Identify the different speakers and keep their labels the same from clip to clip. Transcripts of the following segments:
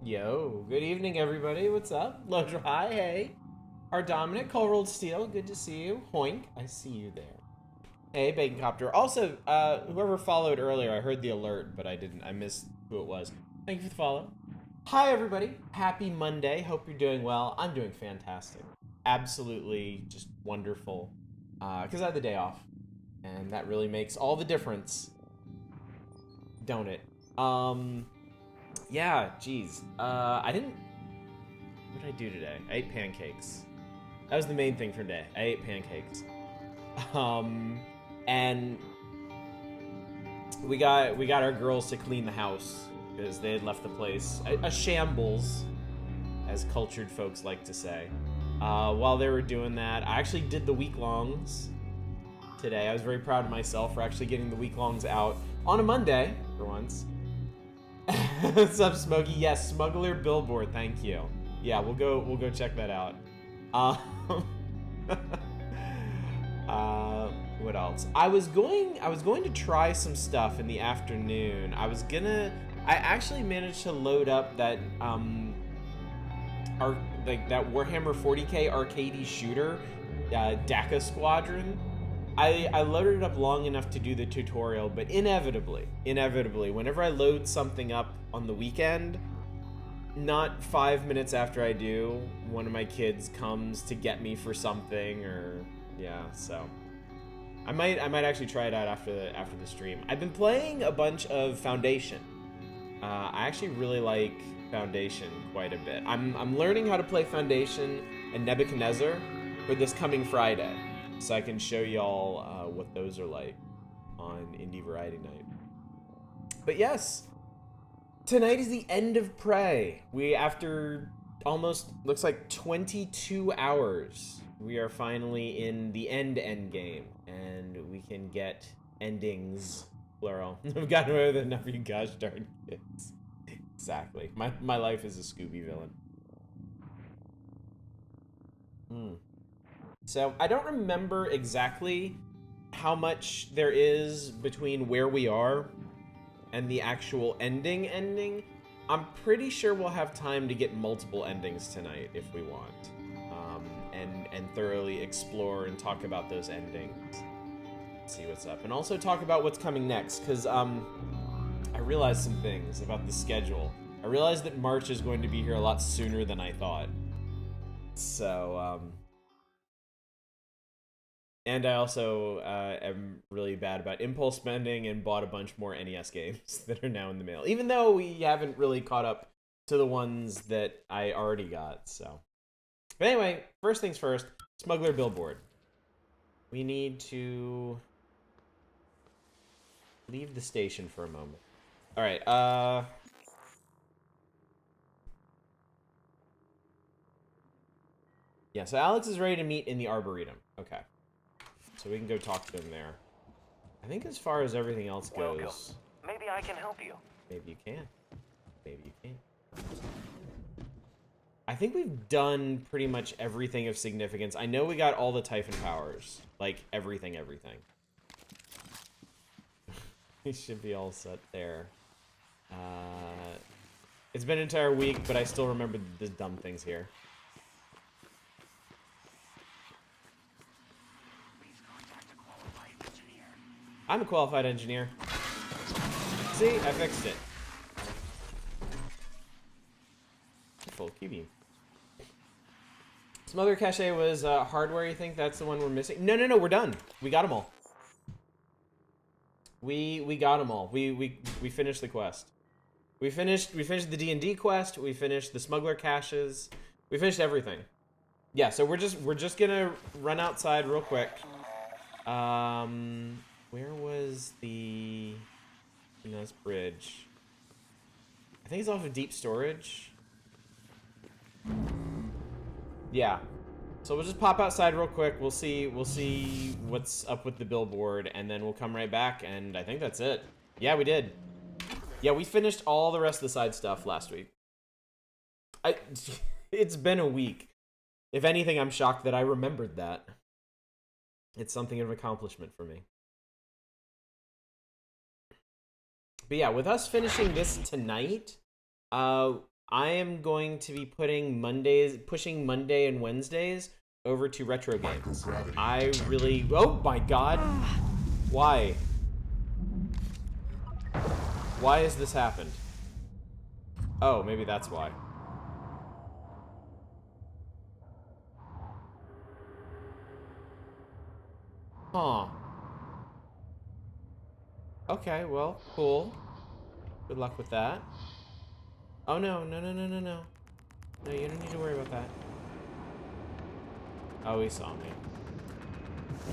Speaker 1: Yo, good evening, everybody. What's up? Lodra, hi, hey. Our Dominic, Colrolled Steel, good to see you. Hoink, I see you there. Hey, Bacon Copter. Also, whoever followed earlier, I heard the alert, but I missed who it was. Thank you for the follow. Hi, everybody. Happy Monday. Hope you're doing well. I'm doing fantastic. Absolutely just wonderful. Because I had the day off. And that really makes all the difference. Don't it? Yeah, geez. I didn't... What did I do today? I ate pancakes. That was the main thing for today. I ate pancakes. And we got our girls to clean the house because they had left the place a shambles, as cultured folks like to say. While they were doing that, I actually did the week-longs today. I was very proud of myself for actually getting the week-longs out on a Monday, for once. What's up, Smokey? Yes, Smuggler Billboard, thank you. Yeah, we'll go check that out. What else? I was going to try some stuff in the afternoon. I actually managed to load up that that Warhammer 40k arcadey shooter, DACA Squadron. I loaded it up long enough to do the tutorial, but inevitably, whenever I load something up on the weekend, not 5 minutes after I do, one of my kids comes to get me for something, or yeah, so I might actually try it out after the stream. I've been playing a bunch of Foundation. I actually really like Foundation quite a bit. I'm learning how to play Foundation and Nebuchadnezzar for this coming Friday, so I can show y'all what those are like on Indie Variety Night. But yes, tonight is the end of Prey. After almost, looks like 22 hours, we are finally in the end game, and we can get endings, plural. I've gotten away with enough of you gosh darn kids. Exactly. My life is a Scooby villain. So, I don't remember exactly how much there is between where we are and the actual ending. I'm pretty sure we'll have time to get multiple endings tonight if we want. And thoroughly explore and talk about those endings. See what's up. And also talk about what's coming next, because I realized some things about the schedule. I realized that March is going to be here a lot sooner than I thought. So, and I also am really bad about impulse spending and bought a bunch more NES games that are now in the mail. Even though we haven't really caught up to the ones that I already got, so. But anyway, first things first, Smuggler Billboard. We need to leave the station for a moment. Alright, yeah, so Alex is ready to meet in the Arboretum. Okay. So we can go talk to him there. I think as far as everything else goes...
Speaker 2: Welcome. Maybe I can help you.
Speaker 1: Maybe you can. Maybe you can. I think we've done pretty much everything of significance. I know we got all the Typhon powers. Like, everything. We should be all set there. It's been an entire week, but I still remember the dumb things here. I'm a qualified engineer. See, I fixed it. Full QB. Some other cache was hardware. You think that's the one we're missing? No, we're done. We got them all. We got them all. We finished the quest. We finished the D&D quest. We finished the smuggler caches. We finished everything. Yeah, so we're just gonna run outside real quick. Where was the nice bridge? I think it's off of deep storage. Yeah. So we'll just pop outside real quick. We'll see what's up with the billboard, and then we'll come right back, and I think that's it. Yeah, we did. Yeah, we finished all the rest of the side stuff last week. It's been a week. If anything, I'm shocked that I remembered that. It's something of an accomplishment for me. But yeah, with us finishing this tonight, I am going to be pushing Monday and Wednesdays over to retro games. I really... Oh my god! Why? Why has this happened? Oh, maybe that's why. Huh. Okay, well, cool. Good luck with that. Oh no, no, no, no, no, no. No, you don't need to worry about that. Oh, he saw me.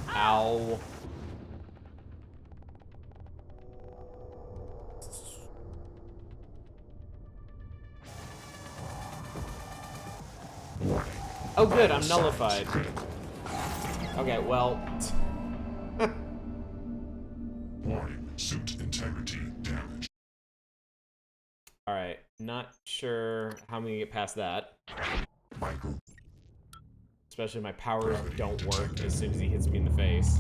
Speaker 1: Ow. Oh good, I'm nullified. Okay, well...
Speaker 3: Warning, suit integrity damage.
Speaker 1: Alright, not sure how I'm gonna get past that.
Speaker 3: Michael.
Speaker 1: Especially my powers don't work as soon as he hits me in the face.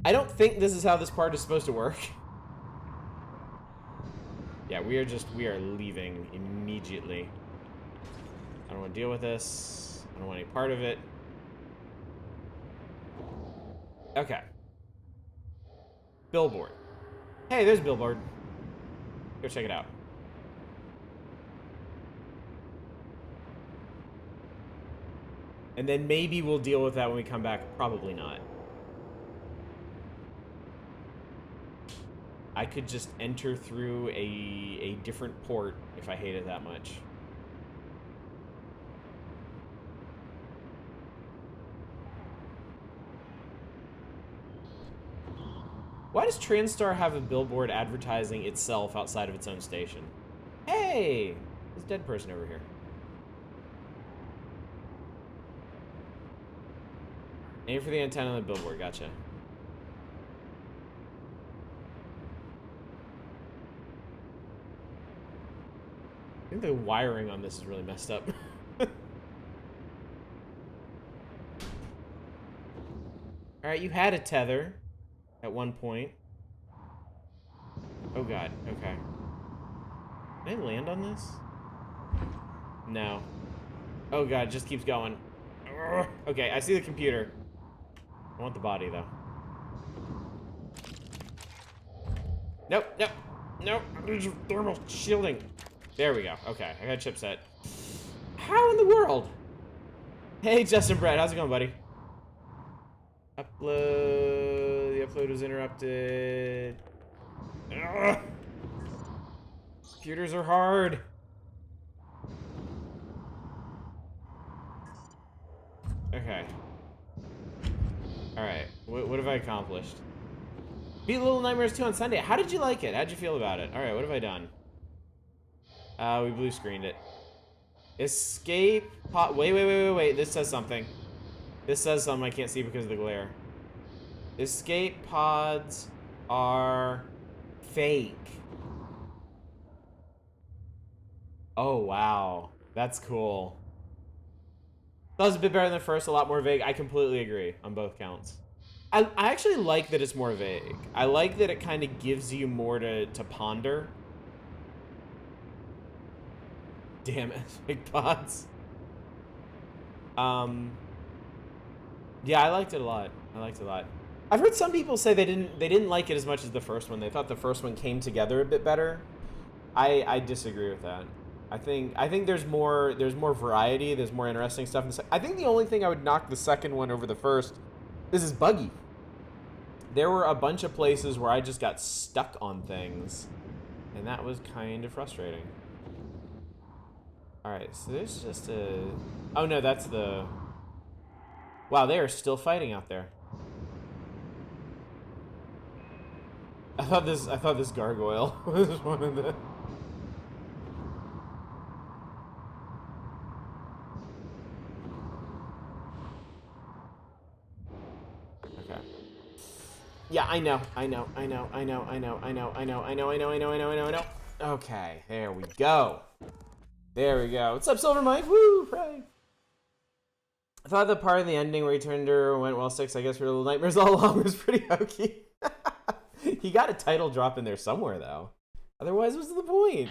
Speaker 1: I don't think this is how this part is supposed to work. Yeah, we are leaving immediately. I don't want to deal with this. I don't want any part of it. Okay. Billboard. Hey, there's Billboard. Go check it out. And then maybe we'll deal with that when we come back. Probably not. I could just enter through a different port if I hate it that much. Why does TranStar have a billboard advertising itself outside of its own station? Hey! There's a dead person over here. Aim for the antenna on the billboard, gotcha. I think the wiring on this is really messed up. Alright, you had a tether at one point. Oh god, okay. Can I land on this? No. Oh god, it just keeps going. Urgh. Okay, I see the computer. I want the body, though. Nope, nope, nope. I need your thermal shielding. There we go. Okay, I got a chipset. How in the world? Hey, Justin Brett, how's it going, buddy? Upload. The upload was interrupted. Ugh. Computers are hard. Okay. Alright, what have I accomplished? Beat Little Nightmares 2 on Sunday. How did you like it? How'd you feel about it? Alright, what have I done? We blue screened it. Escape pod. Wait. This says something. This says something I can't see because of the glare. Escape pods are fake. Oh, wow. That's cool. That was a bit better than the first, a lot more vague. I completely agree on both counts. I actually like that it's more vague. I like that it kind of gives you more to ponder. Damn it, big pods. Yeah, I liked it a lot. I've heard some people say they didn't like it as much as the first one. They thought the first one came together a bit better. I disagree with that. I think there's more variety. There's more interesting stuff. I think the only thing I would knock the second one over the first is buggy. There were a bunch of places where I just got stuck on things, and that was kind of frustrating. All right, so there's just a. Oh no, that's the. Wow, they are still fighting out there. I thought this gargoyle was one of the. Okay. Yeah, I know. Okay, there we go. What's up, Silver Mike? Woo, right. I thought the part of the ending where he turned her went well 6, I guess, for Little Nightmares all along was pretty hokey. He got a title drop in there somewhere, though. Otherwise, what's the point?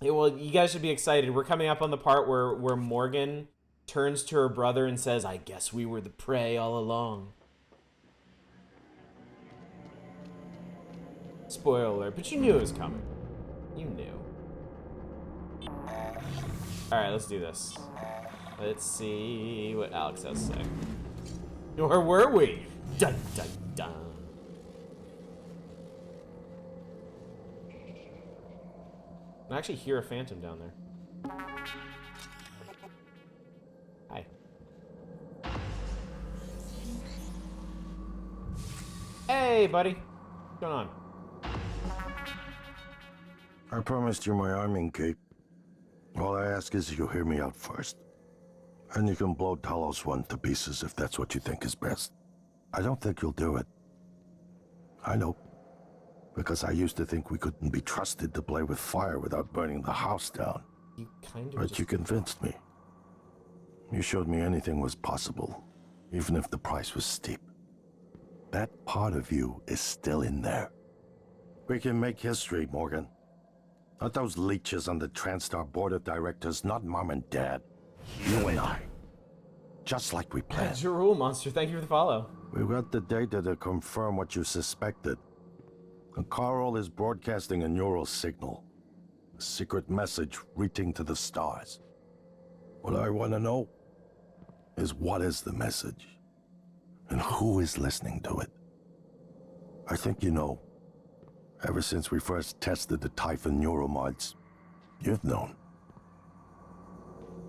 Speaker 1: Yeah, well, you guys should be excited. We're coming up on the part where Morgan turns to her brother and says, "I guess we were the prey all along." Spoiler alert, but you knew it was coming. You knew. Alright, let's do this. Let's see what Alex has to say. Where were we? Dun dun dun. I actually hear a phantom down there. Hi. Hey, buddy. What's going on?
Speaker 4: I promised you my arming cape. All I ask is you hear me out first. And you can blow Talos I to pieces if that's what you think is best. I don't think you'll do it. I know. Because I used to think we couldn't be trusted to play with fire without burning the house down.
Speaker 1: You kind of
Speaker 4: But you convinced me. You showed me anything was possible, even if the price was steep. That part of you is still in there. We can make history, Morgan. Not those leeches on the TranStar board of directors, not Mom and Dad. You and I. Just like we planned.
Speaker 1: That's your rule, Monster. Thank you for the follow.
Speaker 4: We've got the data to confirm what you suspected. And Carl is broadcasting a neural signal. A secret message reaching to the stars. What I want to know is what is the message? And who is listening to it? I think you know. Ever since we first tested the Typhon neuromods, you've known.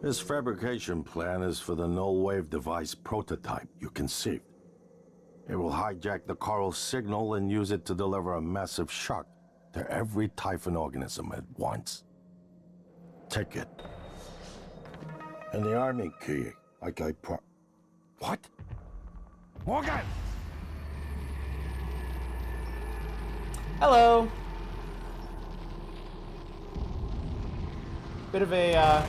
Speaker 4: This fabrication plan is for the null wave device prototype you conceived. It will hijack the Carl signal and use it to deliver a massive shock to every Typhon organism at once. Take it. And the army key, like I What? Morgan!
Speaker 1: Hello. Bit of a,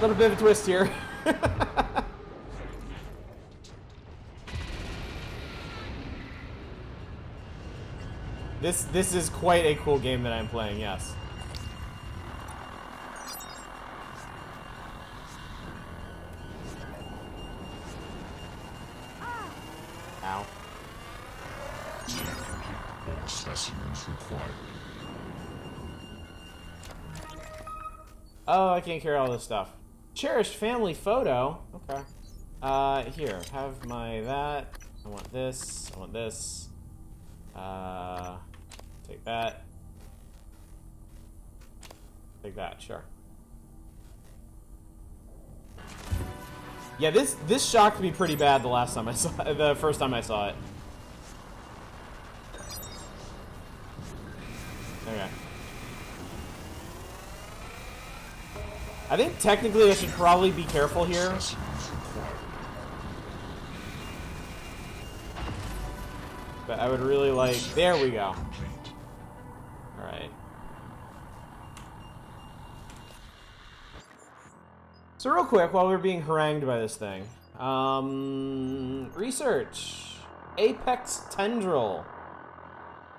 Speaker 1: little bit of a twist here. This is quite a cool game that I'm playing, yes. Ow.
Speaker 3: All specimens required.
Speaker 1: Oh, I can't carry all this stuff. Cherished family photo. Okay. Here, have my that. I want this. I want this. Take that. Take that, sure. Yeah, this shocked me pretty bad the first time I saw it. Okay. I think technically I should probably be careful here. But I would really like... There we go. Alright. So real quick, while we're being harangued by this thing. Research. Apex Tendril.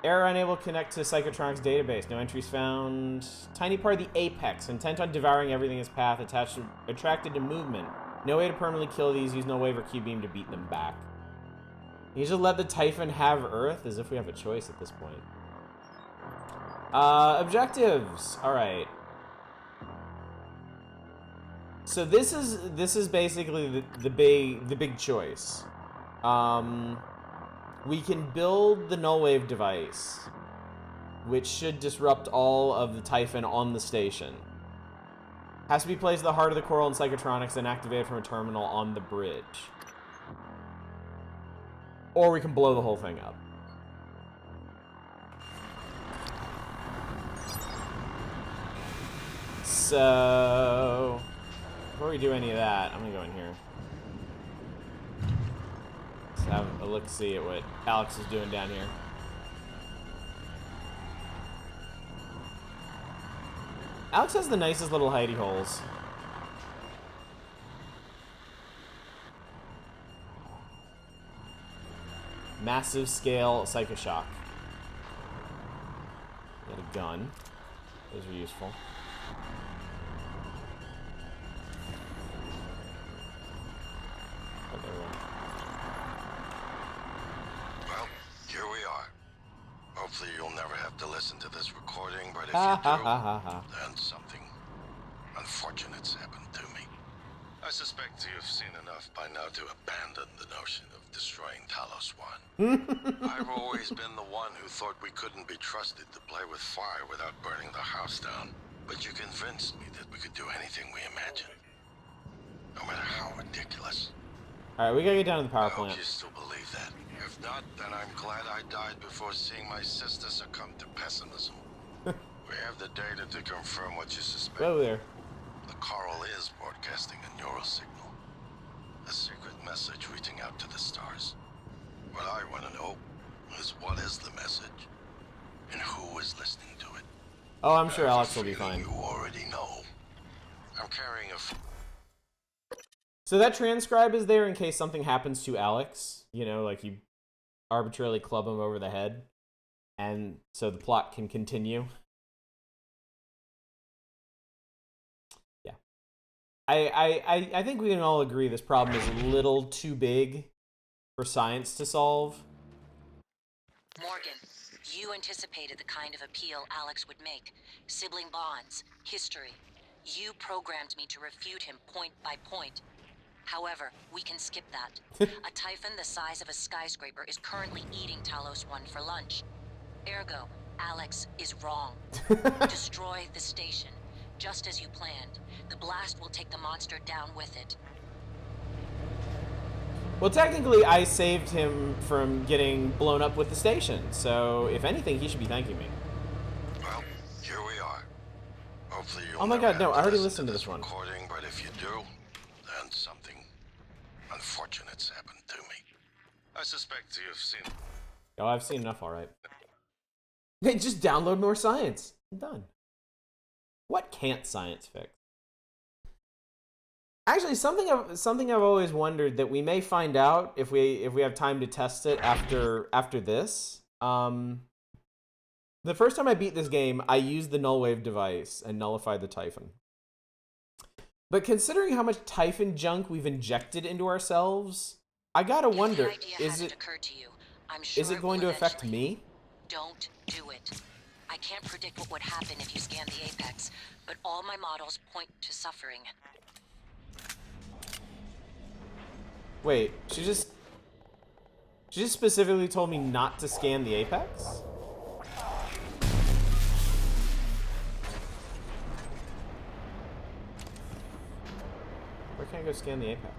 Speaker 1: Error unable to connect to Psychotronics database. No entries found. Tiny part of the Apex. Intent on devouring everything in its path. Attracted to movement. No way to permanently kill these. Use no wave or Q-beam to beat them back. You should let the Typhon have Earth, as if we have a choice at this point. Objectives. Alright. So this is basically the big choice. We can build the null wave device, which should disrupt all of the Typhon on the station. Has to be placed at the heart of the coral and Psychotronics, then activated from a terminal on the bridge. Or we can blow the whole thing up. So, before we do any of that, I'm gonna go in here. Let's have a look-see at what Alex is doing down here. Alex has the nicest little hidey holes. Massive scale Psycho Shock. Got a gun. Those are useful. Oh, there we go.
Speaker 4: Well, here we are. Hopefully you'll never have to listen to this recording, but if you do, then something unfortunate's happened to me. I suspect you've seen enough by now to abandon the notion of destroying Talos I. I've always been the one who thought we couldn't be trusted to play with fire without burning the house down. But you convinced me that we could do anything we imagined. No matter how ridiculous.
Speaker 1: Alright, we gotta get down to the power
Speaker 4: I hope
Speaker 1: plant.
Speaker 4: you still believe that. If not, then I'm glad I died before seeing my sister succumb to pessimism. We have the data to confirm what you suspect.
Speaker 1: Whoa there.
Speaker 4: The coral is broadcasting a neural signal. A secret message reaching out to the stars. What I want to know is what is the message? And who is listening to it?
Speaker 1: Oh, I'm sure
Speaker 4: I have a
Speaker 1: Alex will be
Speaker 4: feeling
Speaker 1: fine.
Speaker 4: You already know. I'm carrying a...
Speaker 1: So that transcribe is there in case something happens to Alex. You know, like you arbitrarily club him over the head. And so the plot can continue. Yeah. I think we can all agree this problem is a little too big for science to solve.
Speaker 5: Morgan, you anticipated the kind of appeal Alex would make. Sibling bonds, history. You programmed me to refute him point by point. However, we can skip that. A typhon the size of a skyscraper is currently eating Talos I for lunch. Ergo, Alex is wrong. Destroy the station, just as you planned. The blast will take the monster down with it.
Speaker 1: Well, technically, I saved him from getting blown up with the station. So, if anything, he should be thanking me.
Speaker 4: Well, here we are. Hopefully you'll
Speaker 1: Oh my
Speaker 4: never
Speaker 1: god, no,
Speaker 4: have
Speaker 1: I
Speaker 4: to
Speaker 1: already
Speaker 4: listen
Speaker 1: listened to this one.
Speaker 4: recording, but if you do, then something unfortunate's happened to me. I suspect you've seen...
Speaker 1: Oh, I've seen enough, alright. Hey, just download more science. I'm done. What can't science fix? Actually, something I've always wondered that we may find out if we have time to test it after this. The first time I beat this game, I used the null wave device and nullified the Typhon. But considering how much Typhon junk we've injected into ourselves, I gotta wonder, is it going to affect me?
Speaker 5: Don't do it. I can't predict what would happen if you scan the apex, but all my models point to suffering.
Speaker 1: Wait, she just specifically told me not to scan the apex? Where can I go scan the apex?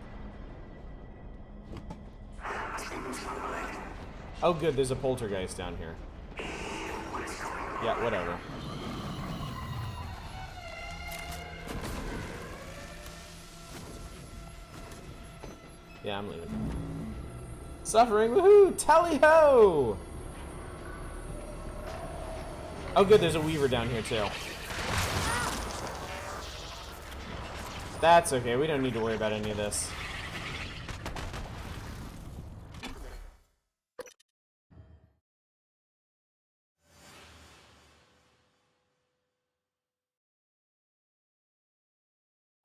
Speaker 1: Oh good, there's a poltergeist down here. Yeah, whatever. Yeah, I'm leaving. Suffering, woohoo! Tally-ho! Oh good, there's a Weaver down here too. That's okay, we don't need to worry about any of this.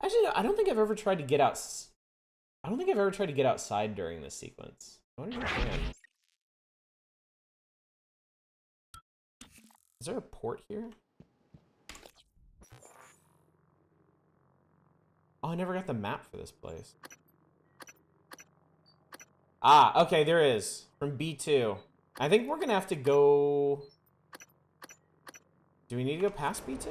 Speaker 1: Actually, I don't think I've ever tried to get out. I don't think I've ever tried to get outside during this sequence. I wonder if I can. Is there a port here? Oh, I never got the map for this place. Ah, okay, there is. From B2. I think we're gonna have to go... Do we need to go past B2?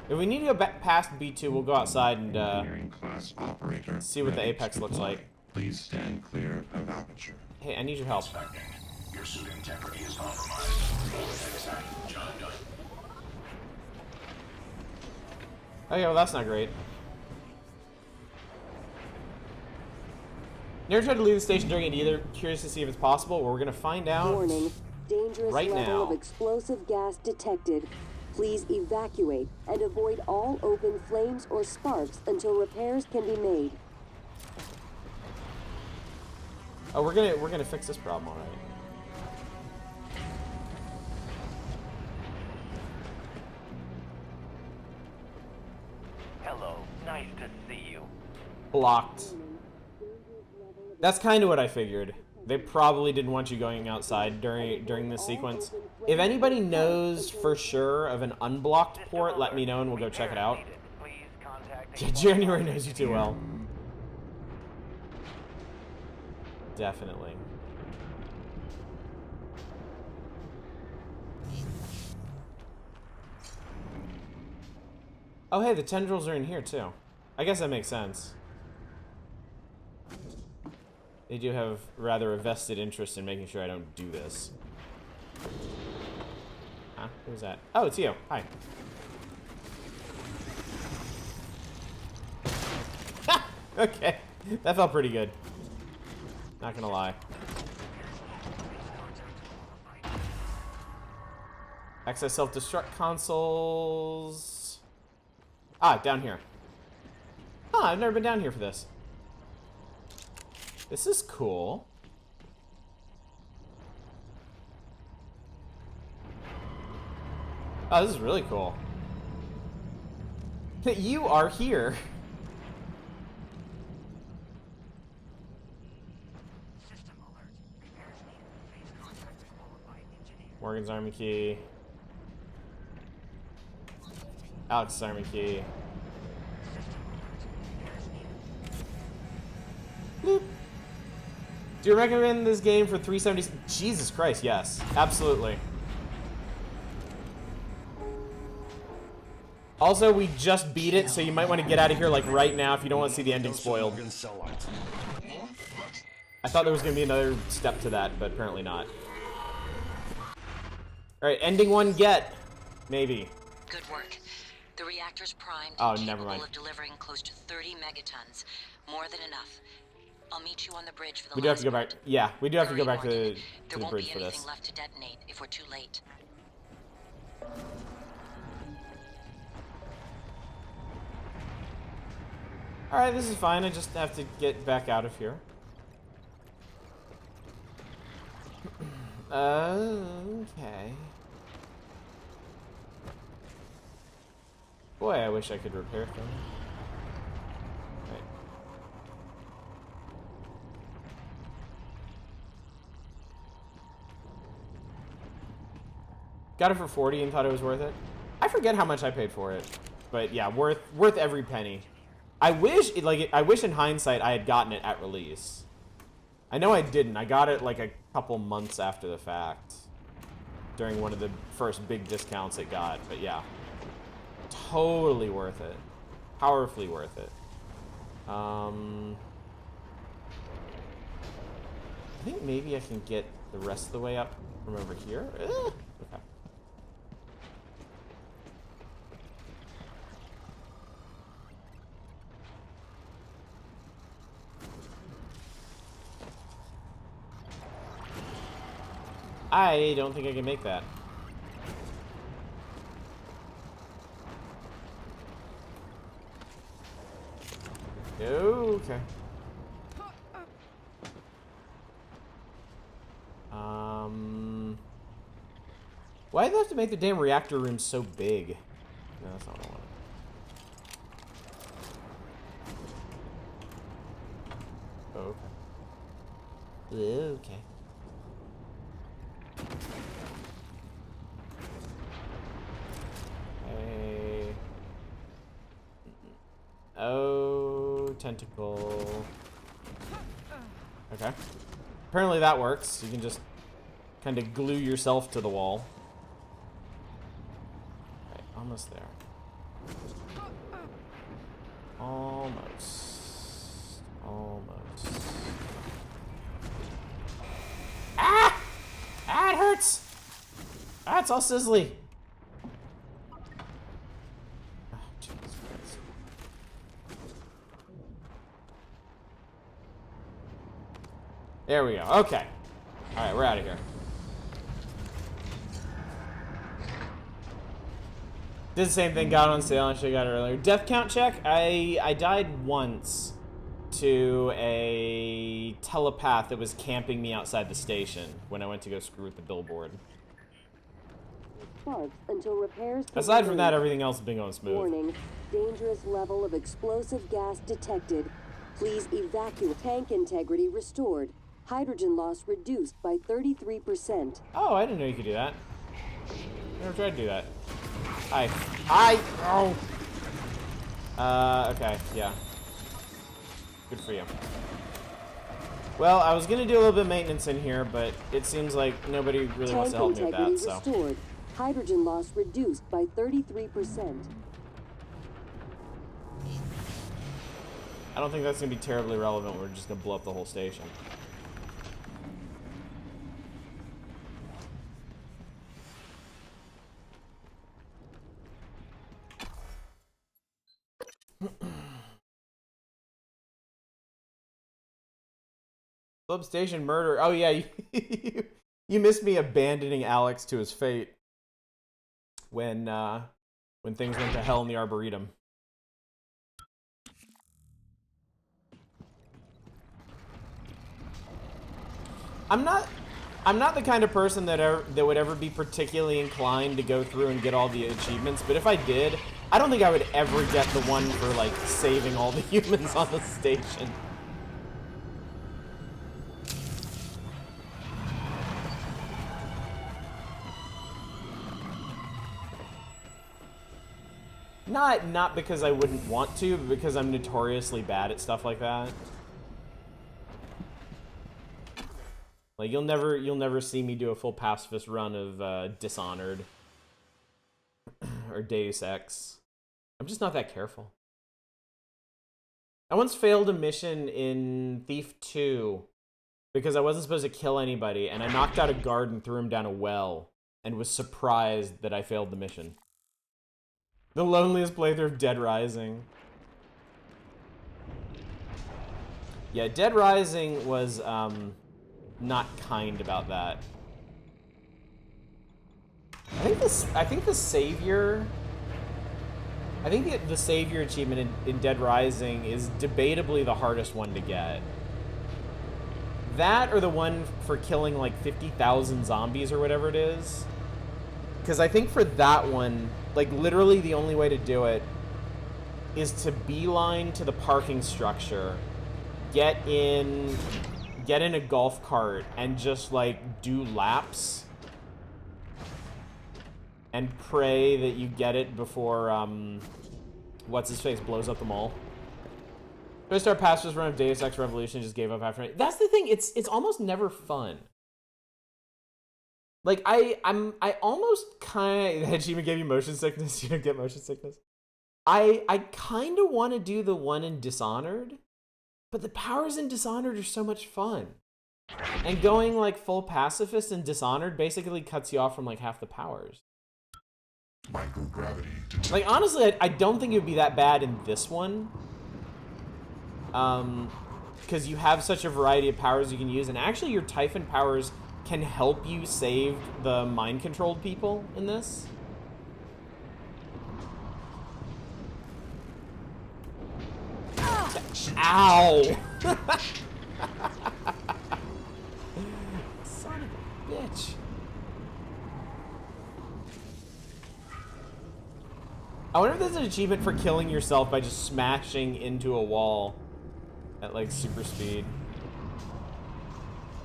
Speaker 1: If we need to go past B2, we'll go outside and
Speaker 3: Class operator
Speaker 1: see what the
Speaker 3: ready
Speaker 1: apex
Speaker 3: to
Speaker 1: looks
Speaker 3: deploy.
Speaker 1: like.
Speaker 3: Please stand clear of aperture.
Speaker 1: Hey, I need your help.
Speaker 6: Your suit integrity is compromised. John Gunn.
Speaker 1: Okay, well that's not great. Never tried to leave the station during it either. Curious to see if it's possible. Well, we're gonna find out
Speaker 7: Warning. Dangerous
Speaker 1: right
Speaker 7: level
Speaker 1: now.
Speaker 7: of explosive gas detected. Please evacuate and avoid all open flames or sparks until repairs can be made.
Speaker 1: Oh, we're gonna fix this problem, all right.
Speaker 2: Hello, nice to see you.
Speaker 1: Blocked. That's kind of what I figured. They probably didn't want you going outside during this sequence. If anybody knows for sure of an unblocked port, let me know and we'll go check it out.
Speaker 2: Please contact
Speaker 1: Yeah, January knows you too well. Definitely. Oh, hey, the tendrils are in here too. I guess that makes sense. They do have rather a vested interest in making sure I don't do this. Huh? Who's that? Oh, it's you. Hi. Okay. That felt pretty good. Not gonna lie. Access self-destruct consoles. Ah, down here. Ah, I've never been down here for this. This is cool. Oh, this is really cool. You are here. Morgan's army key. Alex's army key. Bloop. Do you recommend this game for 370? Jesus Christ, yes. Absolutely. Also, we just beat it, so you might want to get out of here like right now if you don't want to see the ending spoiled. I thought there was going to be another step to that, but apparently not. Alright, ending one, get. Maybe.
Speaker 5: Good work. The reactor's primed
Speaker 1: Oh,
Speaker 5: and
Speaker 1: never
Speaker 5: capable
Speaker 1: mind.
Speaker 5: of delivering close to 30 megatons. More than enough. I'll meet you on the bridge for the
Speaker 1: We do have
Speaker 5: last
Speaker 1: to go back.
Speaker 5: part.
Speaker 1: Yeah, we do have to go
Speaker 5: Hurry,
Speaker 1: back
Speaker 5: Morgan.
Speaker 1: to
Speaker 5: There
Speaker 1: the
Speaker 5: won't
Speaker 1: bridge
Speaker 5: be
Speaker 1: for
Speaker 5: anything
Speaker 1: this.
Speaker 5: left to detonate if we're too late.
Speaker 1: Alright, this is fine. I just have to get back out of here. Okay. Boy, I wish I could repair things. Right. Got it for 40 and thought it was worth it. I forget how much I paid for it, but yeah, worth every penny. I wish in hindsight I had gotten it at release. I know I didn't. I got it like a couple months after the fact, during one of the first big discounts it got. But yeah, totally worth it. Powerfully worth it. I think maybe I can get the rest of the way up from over here. Okay. I don't think I can make that. Okay. Why do they have to make the damn reactor room so big? No, that's not what I want. Okay. Okay. Hey. Oh, tentacle. Okay. Apparently that works. You can just kind of glue yourself to the wall. Okay, almost there. Almost. Almost. Ah! Ah, it hurts! Ah, it's all sizzly. Oh, Jesus Christ. There we go. Okay. Alright, we're out of here. Did the same thing, got on sale, and should have got it earlier. Death count check, I died once to a telepath that was camping me outside the station when I went to go screw with the billboard.
Speaker 7: Sparks until repairs can
Speaker 1: Aside
Speaker 7: be
Speaker 1: from
Speaker 7: made.
Speaker 1: that, everything else has been going smooth.
Speaker 7: Warning, dangerous level of explosive gas detected. Please evacuate. Tank integrity restored. Hydrogen loss reduced by 33%.
Speaker 1: Oh, I didn't know you could do that. Never tried to do that. Oh! Okay, yeah. Good for you. Well, I was gonna do a little bit of maintenance in here, but it seems like nobody really wants to help me with that, so.
Speaker 7: Restored. Hydrogen loss reduced by 33%.
Speaker 1: I don't think that's gonna be terribly relevant. We're just gonna blow up the whole station. Substation murder. Oh yeah, you missed me abandoning Alex to his fate when things went to hell in the Arboretum. I'm not the kind of person that would ever be particularly inclined to go through and get all the achievements, but if I did, I don't think I would ever get the one for like saving all the humans on the station. Not because I wouldn't want to, but because I'm notoriously bad at stuff like that. Like you'll never see me do a full pacifist run of Dishonored or Deus Ex. I'm just not that careful. I once failed a mission in Thief 2 because I wasn't supposed to kill anybody, and I knocked out a guard and threw him down a well, and was surprised that I failed the mission. The loneliest playthrough of Dead Rising. Yeah, Dead Rising was not kind about that. I think the savior achievement in Dead Rising is debatably the hardest one to get. That or the one for killing like 50,000 zombies or whatever it is. Because I think for that one, like literally the only way to do it is to beeline to the parking structure, get in a golf cart and just like do laps and pray that you get it before what's his face blows up the mall. First our pastors run of Deus Ex Revolution just gave up after. That's the thing, it's almost never fun. Like I almost kind of had she even gave you motion sickness. You don't get motion sickness. I kind of want to do the one in Dishonored, but the powers in Dishonored are so much fun, and going like full pacifist in Dishonored basically cuts you off from like half the powers.
Speaker 3: Microgravity detected.
Speaker 1: Like honestly, I don't think it would be that bad in this one, because you have such a variety of powers you can use, and actually your Typhon powers can help you save the mind-controlled people in this. Ow! Son of a bitch. I wonder if there's an achievement for killing yourself by just smashing into a wall at like super speed.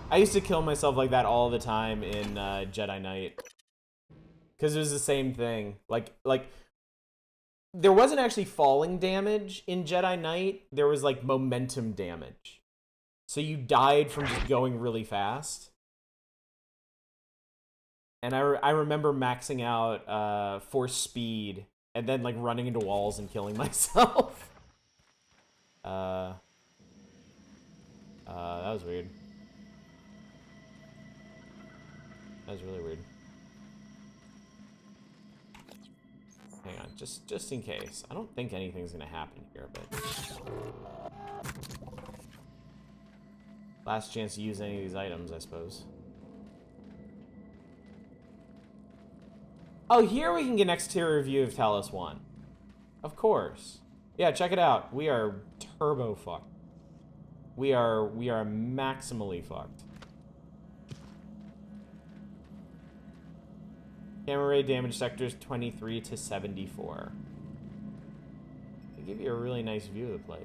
Speaker 1: I used to kill myself like that all the time in Jedi Knight. Because it was the same thing. Like, there wasn't actually falling damage in Jedi Knight. There was, like, momentum damage. So you died from just going really fast. And I remember maxing out Force Speed and then, like, running into walls and killing myself. That was weird. That was really weird. Hang on, just in case. I don't think anything's gonna happen here, but last chance to use any of these items, I suppose. Oh, here we can get an exterior view of Talos I. Of course. Yeah, check it out. We are turbo fucked. We are maximally fucked. Gamma ray damage sectors 23 to 74. They give you a really nice view of the place.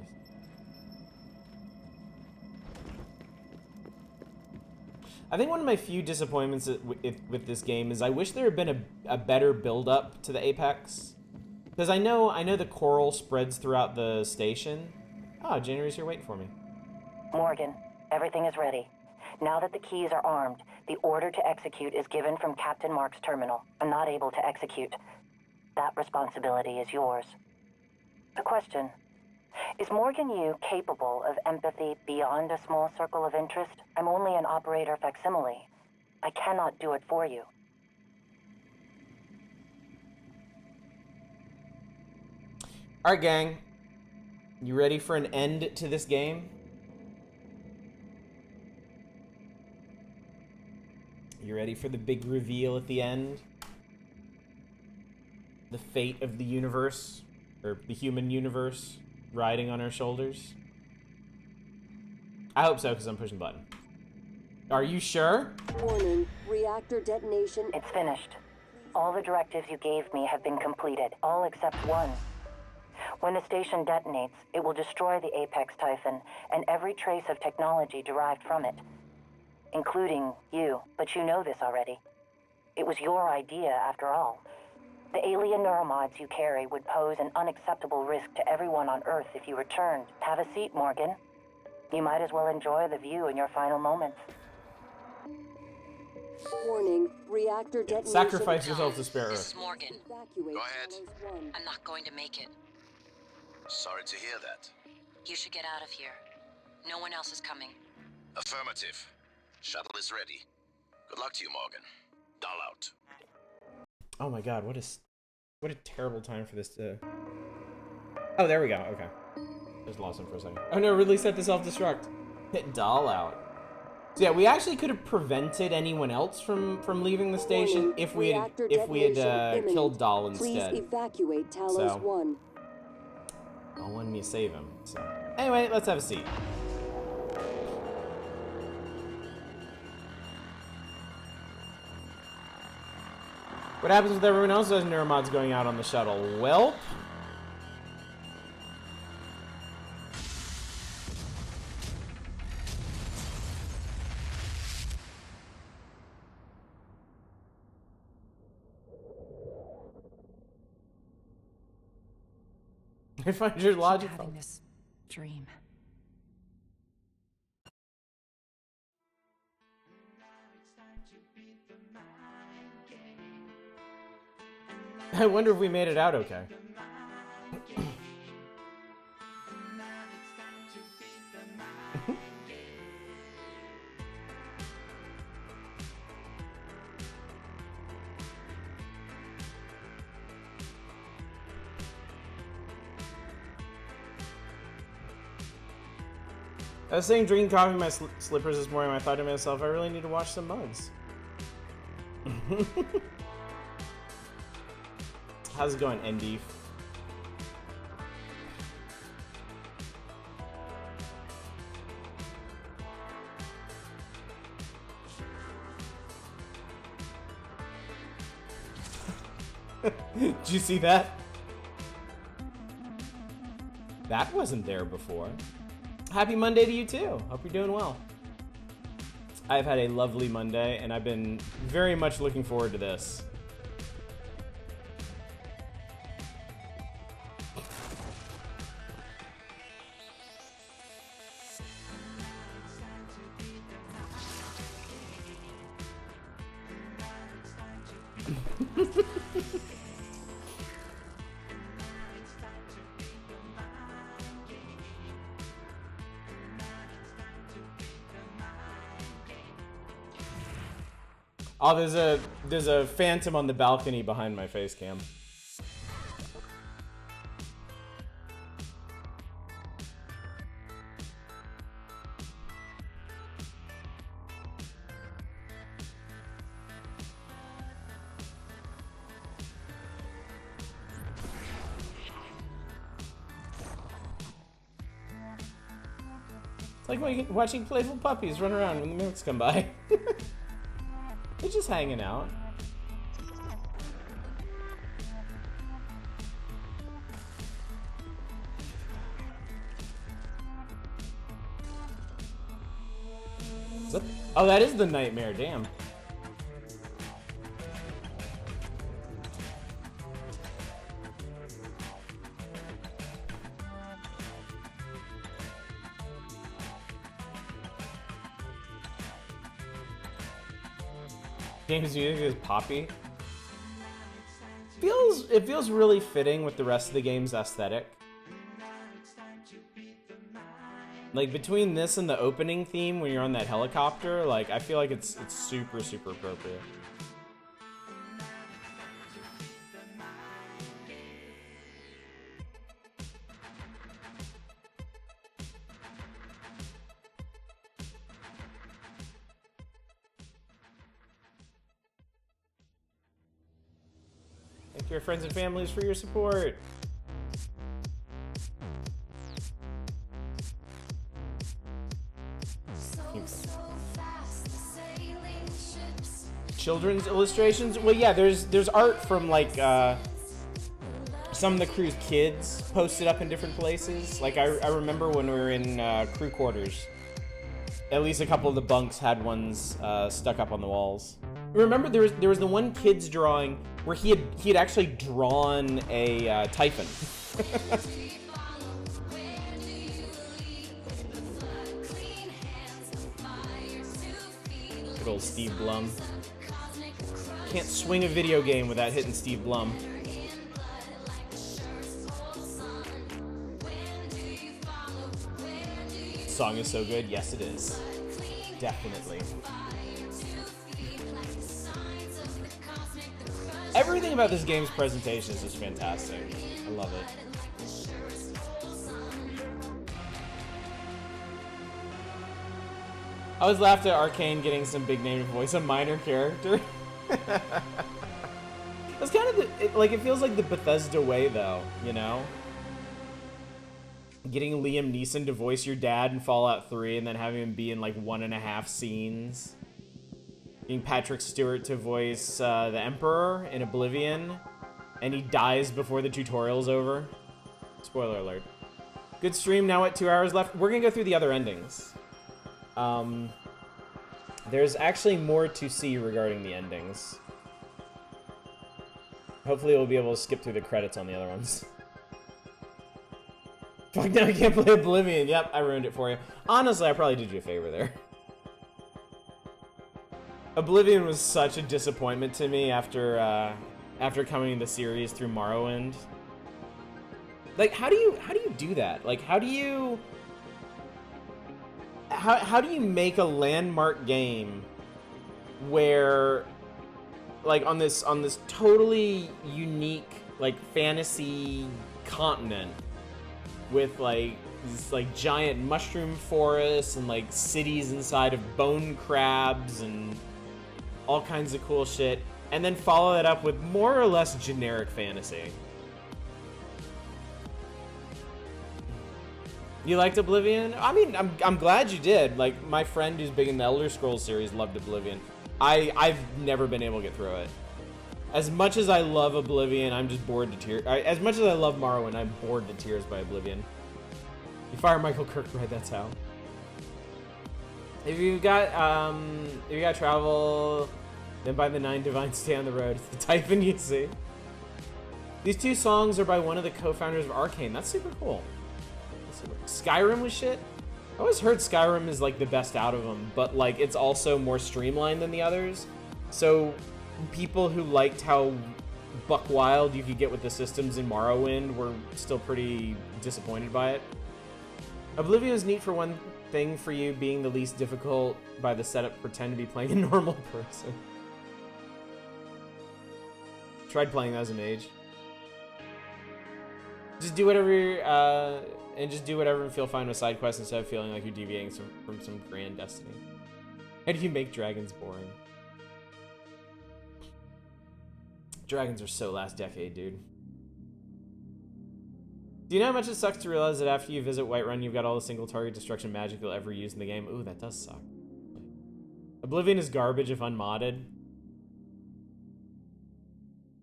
Speaker 1: I think one of my few disappointments with this game is I wish there had been a better build-up to the Apex. Because I know the coral spreads throughout the station. Oh, January's here waiting for me.
Speaker 8: Morgan, everything is ready. Now that the keys are armed, the order to execute is given from Captain Mark's terminal. I'm not able to execute. That responsibility is yours. A question. Is Morgan Yu capable of empathy beyond a small circle of interest? I'm only an operator facsimile. I cannot do it for you.
Speaker 1: Alright, gang. You ready for an end to this game? You ready for the big reveal at the end? The fate of the universe, or the human universe, riding on our shoulders? I hope so, because I'm pushing the button. Are you sure?
Speaker 7: Warning, reactor detonation.
Speaker 8: It's finished. All the directives you gave me have been completed, all except one. When the station detonates, it will destroy the Apex Typhon and every trace of technology derived from it, including you, but you know this already. It was your idea, after all. The alien neuromods you carry would pose an unacceptable risk to everyone on Earth if you returned. Have a seat, Morgan. You might as well enjoy the view in your final moments.
Speaker 7: Warning, reactor detonation.
Speaker 1: Sacrifice yourself to spare
Speaker 5: This
Speaker 1: Earth.
Speaker 5: is Morgan.
Speaker 7: Evacuate
Speaker 9: Go ahead.
Speaker 7: Talos I.
Speaker 5: I'm not going to make it.
Speaker 9: Sorry to hear that.
Speaker 5: You should get out of here. No one else is coming.
Speaker 9: Affirmative. Shuttle is ready. Good luck to you, Morgan. Doll out.
Speaker 1: Oh my god, what a terrible time for this to... Oh, there we go, okay. Just lost him for a second. Oh no, Ridley set the self-destruct. Hit doll out. So yeah, we actually could have prevented anyone else from leaving the station if we had killed Doll instead.
Speaker 7: Please evacuate Talos
Speaker 1: So.
Speaker 7: 1.
Speaker 1: Doll wanted me to save him. So anyway, let's have a seat. What happens with everyone else's neuromods going out on the shuttle? Welp. I find your logic.
Speaker 10: Having this dream.
Speaker 1: I wonder if we made it out okay. I was saying drinking coffee in my slippers this morning, and I thought to myself, I really need to wash some mugs. How's it going, Endeef? Did you see that? That wasn't there before. Happy Monday to you too. Hope you're doing well. I've had a lovely Monday, and I've been very much looking forward to this. Oh, there's a phantom on the balcony behind my face cam. It's like watching playful puppies run around when the mimics come by. They're just hanging out. Oh, that is the nightmare, damn. Game's music is poppy. It feels really fitting with the rest of the game's aesthetic. Like between this and the opening theme when you're on that helicopter, like I feel like it's super appropriate. Thank your friends and families for your support. Children's illustrations? Well, yeah, there's art from like some of the crew's kids posted up in different places. Like I remember when we were in crew quarters, at least a couple of the bunks had ones stuck up on the walls. Remember there was the one kid's drawing where he had actually drawn a Typhon. Good old Steve Blum. Can't swing a video game without hitting Steve Blum. Song is so good. Yes, it is. Definitely. Everything about this game's presentation is just fantastic. I love it. I always laughed at Arcane getting some big name to voice a minor character. It's kind of it feels like the Bethesda way though, you know? Getting Liam Neeson to voice your dad in Fallout 3 and then having him be in like 1.5 scenes. Getting Patrick Stewart to voice the Emperor in Oblivion and he dies before the tutorial's over. Spoiler alert. Good stream, now at 2 hours left. We're gonna go through the other endings. There's actually more to see regarding the endings. Hopefully we'll be able to skip through the credits on the other ones. Fuck, now I can't play Oblivion. Yep, I ruined it for you. Honestly, I probably did you a favor there. Oblivion was such a disappointment to me after coming into the series through Morrowind. Like, how do you do that? Like, how do you make a landmark game where, like, on this totally unique, like, fantasy continent with, like, these, like, giant mushroom forests and, like, cities inside of bone crabs and all kinds of cool shit, and then follow that up with more or less generic fantasy? You liked Oblivion? I mean, I'm glad you did. Like, my friend who's big in the Elder Scrolls series loved Oblivion. I've never been able to get through it. As much as I love Oblivion, I'm just bored to tears. As much as I love Morrowind, I'm bored to tears by Oblivion. You fire Michael Kirkbride, that's how. If you got travel, then by the 9 divines stay on the road. It's the Typhon you see. These 2 songs are by one of the co-founders of Arcane. That's super cool. Skyrim was shit. I always heard Skyrim is like the best out of them, but like it's also more streamlined than the others. So people who liked how buck wild you could get with the systems in Morrowind were still pretty disappointed by it. Oblivion is neat for one thing, for you being the least difficult by the setup. Pretend to be playing a normal person. Tried playing that as a mage. Just do whatever and feel fine with side quests instead of feeling like you're deviating from some grand destiny. How do you make dragons boring? Dragons are so last decade, dude. Do you know how much it sucks to realize that after you visit Whiterun, you've got all the single target destruction magic you'll ever use in the game? Ooh, that does suck. Oblivion is garbage if unmodded.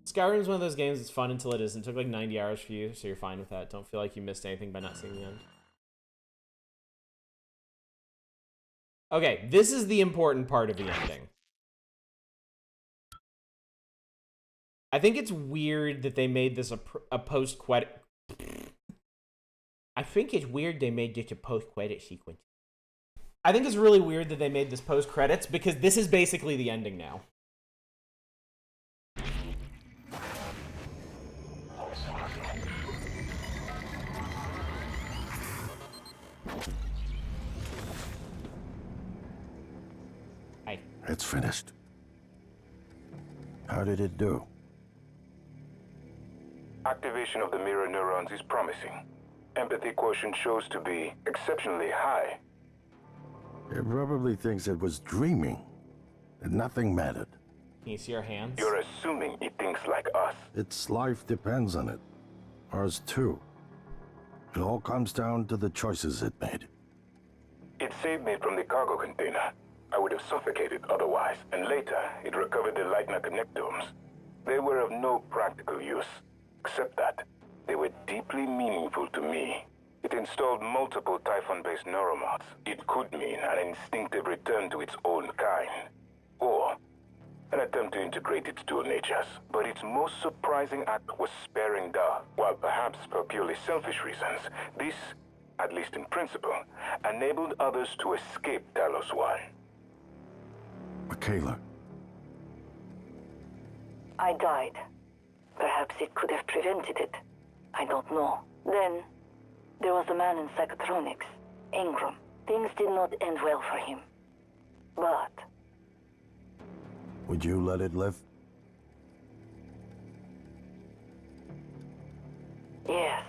Speaker 1: Skyrim's one of those games that's fun until it isn't. It took like 90 hours for you, so you're fine with that. Don't feel like you missed anything by not seeing the end. Okay, this is the important part of the ending. I think it's weird that they made this a post-credit... I think it's weird they made this a post-credit sequence. I think it's really weird that they made this post-credits because this is basically the ending now. Hi.
Speaker 4: It's finished. How did it do?
Speaker 10: Activation of the mirror neurons is promising. Empathy quotient shows to be exceptionally high.
Speaker 4: It probably thinks it was dreaming, that nothing mattered.
Speaker 1: Can you see our hands?
Speaker 10: You're assuming it thinks like us.
Speaker 4: Its life depends on it. Ours too. It all comes down to the choices it made.
Speaker 10: It saved me from the cargo container. I would have suffocated otherwise, and later it recovered the Lightner connectomes. They were of no practical use, except that they were deeply meaningful to me. It installed multiple Typhon-based neuromods. It could mean an instinctive return to its own kind, or an attempt to integrate its dual natures. But its most surprising act was sparing Da. While perhaps for purely selfish reasons, this, at least in principle, enabled others to escape Talos I.
Speaker 4: Michaela.
Speaker 8: I died. Perhaps it could have prevented it. I don't know. Then, there was a man in psychotronics, Ingram. Things did not end well for him. But...
Speaker 4: Would you let it live?
Speaker 8: yes.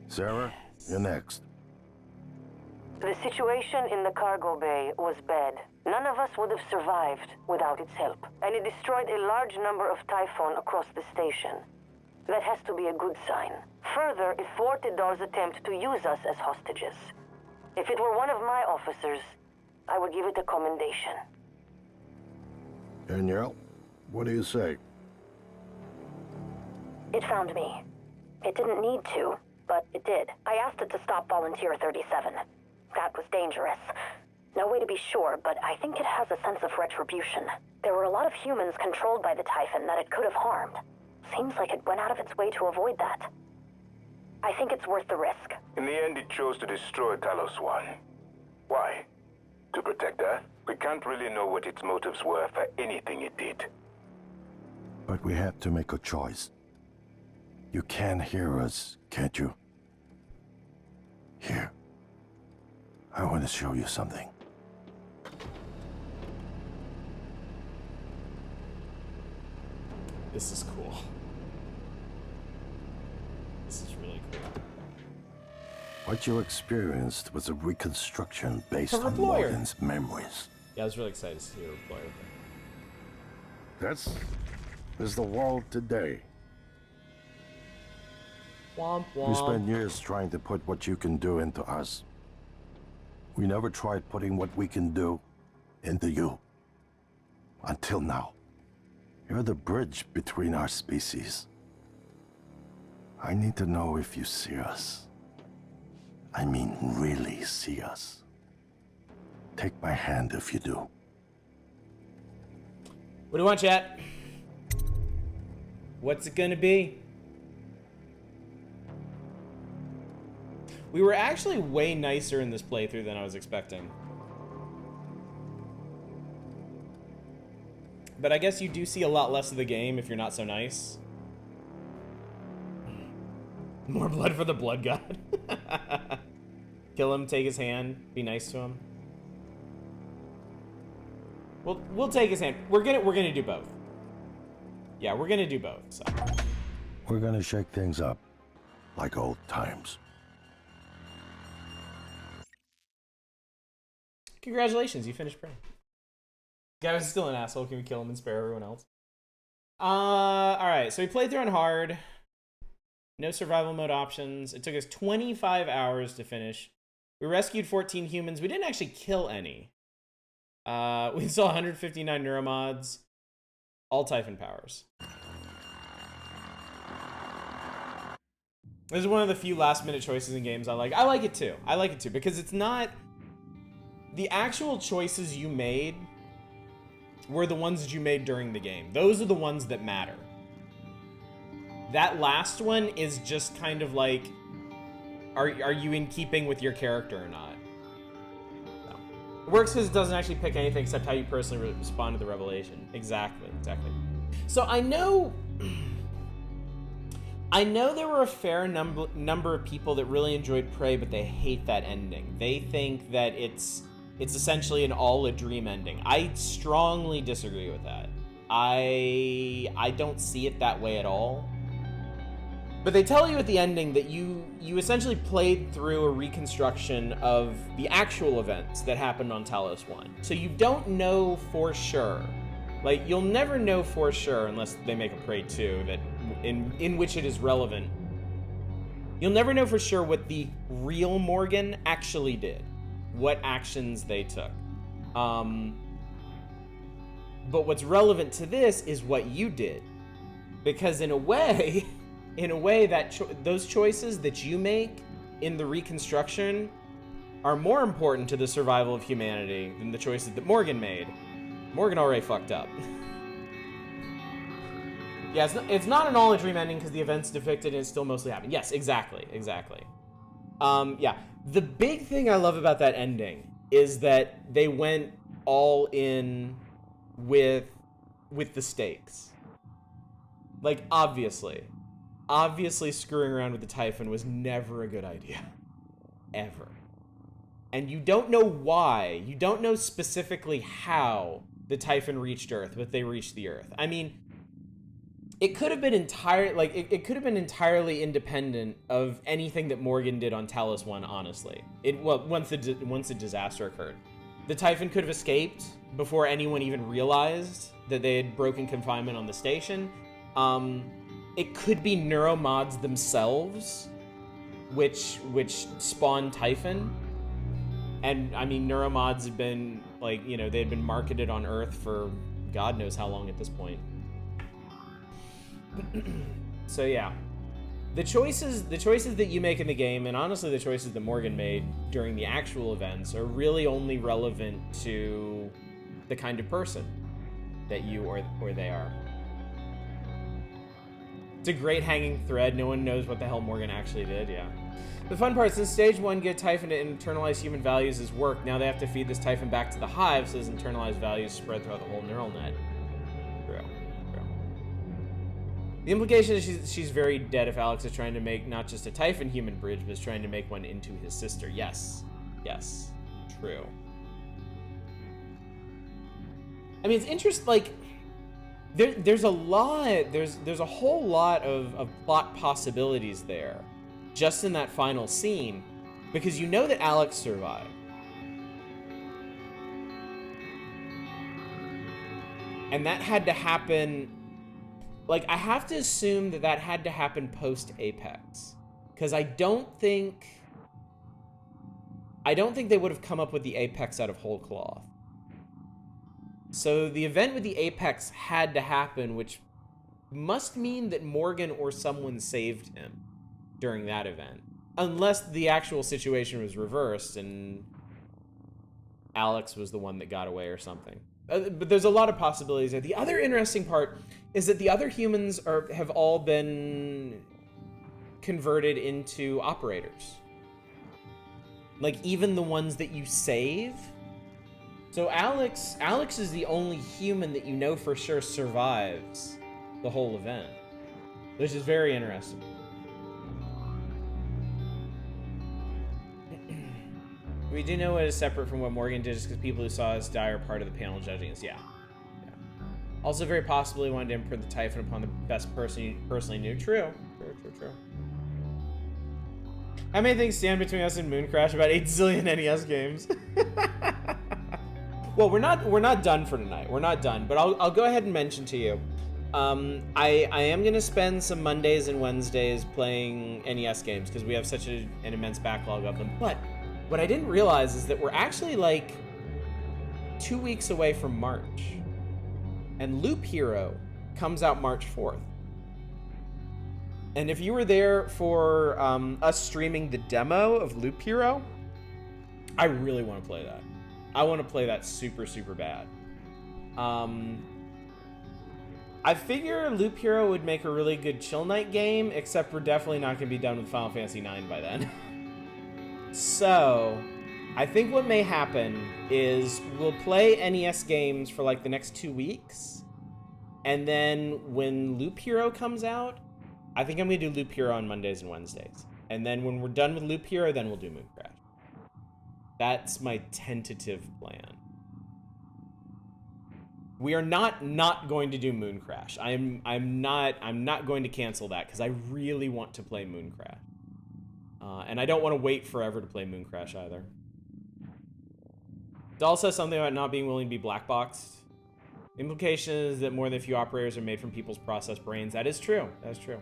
Speaker 4: Sarah, you're next.
Speaker 8: The situation in the cargo bay was bad. None of us would have survived without its help. And it destroyed a large number of Typhon across the station. That has to be a good sign. Further, it thwarted Dar's attempt to use us as hostages. If it were one of my officers, I would give it a commendation.
Speaker 4: Danielle, what do you say?
Speaker 8: It found me. It didn't need to, but it did. I asked it to stop Volunteer 37. That was dangerous. No way to be sure, but I think it has a sense of retribution. There were a lot of humans controlled by the Typhon that it could have harmed. Seems like it went out of its way to avoid that. I think it's worth the risk.
Speaker 10: In the end, it chose to destroy Talos I. Why? To protect Earth? We can't really know what its motives were for anything it did.
Speaker 4: But we had to make a choice. You can hear us, can't you? Here. I want to show you something.
Speaker 1: This is cool. This is really cool.
Speaker 4: What you experienced was a reconstruction based
Speaker 1: A
Speaker 4: on
Speaker 1: reployer.
Speaker 4: Morgan's memories.
Speaker 1: Yeah, I was really excited to see a reply.
Speaker 4: This is the world today.
Speaker 1: Womp womp.
Speaker 4: We spent years trying to put what you can do into us. We never tried putting what we can do into you. Until now. You're the bridge between our species. I need to know if you see us. I mean, really see us. Take my hand if you do.
Speaker 1: What do you want, chat? What's it gonna be? We were actually way nicer in this playthrough than I was expecting. But I guess you do see a lot less of the game if you're not so nice. More blood for the blood god. Kill him, take his hand, be nice to him. We'll take his hand. We're gonna do both. Yeah, we're gonna do both. So.
Speaker 4: We're gonna shake things up, like old times.
Speaker 1: Congratulations, you finished praying. Guy was still an asshole. Can we kill him and spare everyone else? Alright, so we played through on hard. No survival mode options. It took us 25 hours to finish. We rescued 14 humans. We didn't actually kill any. We saw 159 neuromods. All Typhon powers. This is one of the few last-minute choices in games I like. I like it too. I like it too because it's not... The actual choices you made were the ones that you made during the game. Those are the ones that matter. That last one is just kind of like, are you in keeping with your character or not? No. It works because it doesn't actually pick anything except how you personally respond to the revelation. Exactly. So I know there were a fair number of people that really enjoyed Prey, but they hate that ending. They think that it's essentially an all a dream ending. I strongly disagree with that. I don't see it that way at all. But they tell you at the ending that you essentially played through a reconstruction of the actual events that happened on Talos I. So you don't know for sure. Like, you'll never know for sure unless they make a Prey 2 that in which it is relevant. You'll never know for sure what the real Morgan actually did. What actions they took. But what's relevant to this is what you did. Because in a way that those choices that you make in the reconstruction are more important to the survival of humanity than the choices that Morgan made. Morgan already fucked up. Yeah, it's not an all a dream ending because the events depicted and it still mostly happened. Yes, exactly. Yeah, the big thing I love about that ending is that they went all in with the stakes. Like, obviously screwing around with the Typhon was never a good idea. Ever. And you don't know why. You don't know specifically how the Typhon reached Earth, but they reached the Earth. I mean, it could have been entirely independent of anything that Morgan did on Talos I, honestly. Once the disaster occurred. The Typhon could have escaped before anyone even realized that they had broken confinement on the station. It could be neuromods themselves, which spawned Typhon. And, I mean, neuromods have been, like, you know, they had been marketed on Earth for God knows how long at this point. So, yeah. The choices that you make in the game, and honestly the choices that Morgan made during the actual events, are really only relevant to the kind of person that you or they are. It's a great hanging thread. No one knows what the hell Morgan actually did, yeah. The fun part, since Stage 1 get Typhon to internalize human values as work, now they have to feed this Typhon back to the hive so his internalized values spread throughout the whole neural net. True. The implication is she's very dead if Alex is trying to make not just a Typhon human bridge, but is trying to make one into his sister. Yes. True. I mean, it's interesting, like... There's a whole lot of plot possibilities there, just in that final scene, because you know that Alex survived. And that had to happen, like, I have to assume that had to happen post-Apex, because I don't think they would have come up with the Apex out of whole cloth. So the event with the Apex had to happen, which must mean that Morgan or someone saved him during that event. Unless the actual situation was reversed and Alex was the one that got away or something. But there's a lot of possibilities there. The other interesting part is that the other humans have all been converted into operators. Like, even the ones that you save... So Alex is the only human that you know for sure survives the whole event, which is very interesting. We do know it is separate from what Morgan did, just because people who saw us die are part of the panel judging us. Yeah. Also, very possibly wanted to imprint the Typhon upon the best person you personally knew. True. How many things stand between us and Moon Crash? About 8 zillion NES games. Well, we're not done for tonight. We're not done, but I'll go ahead and mention to you. I am gonna spend some Mondays and Wednesdays playing NES games because we have such an immense backlog of them. But what I didn't realize is that we're actually like 2 weeks away from March, and Loop Hero comes out March 4th. And if you were there for us streaming the demo of Loop Hero, I really want to play that. I want to play that super, super bad. I figure Loop Hero would make a really good chill night game, except we're definitely not going to be done with Final Fantasy IX by then. So, I think what may happen is we'll play NES games for like the next 2 weeks, and then when Loop Hero comes out, I think I'm going to do Loop Hero on Mondays and Wednesdays. And then when we're done with Loop Hero, then we'll do Moon Crash. That's my tentative plan. We are not going to do Moon Crash. I'm not going to cancel that because I really want to play Moon Crash. And I don't want to wait forever to play Moon Crash either. Doll says something about not being willing to be black boxed. Implication is that more than a few operators are made from people's processed brains. That is true. That is true.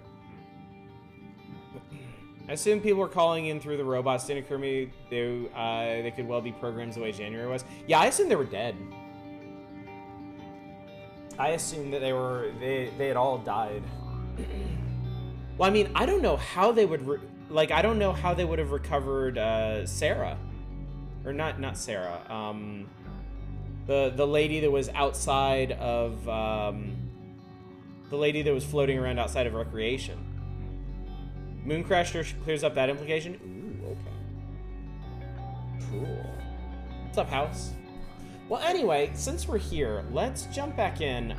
Speaker 1: I assume people are calling in through the robots. Didn't occur to me they could well be programs the way January was. Yeah, I assumed they were dead. I assumed that they had all died. Well, I mean, I don't know how they would I don't know how they would have recovered Sarah, or not Sarah. The lady that was outside of the lady that was floating around outside of Recreation. Mooncrasher clears up that implication. Ooh, okay. Cool. What's up, House? Well, anyway, since we're here, let's jump back in.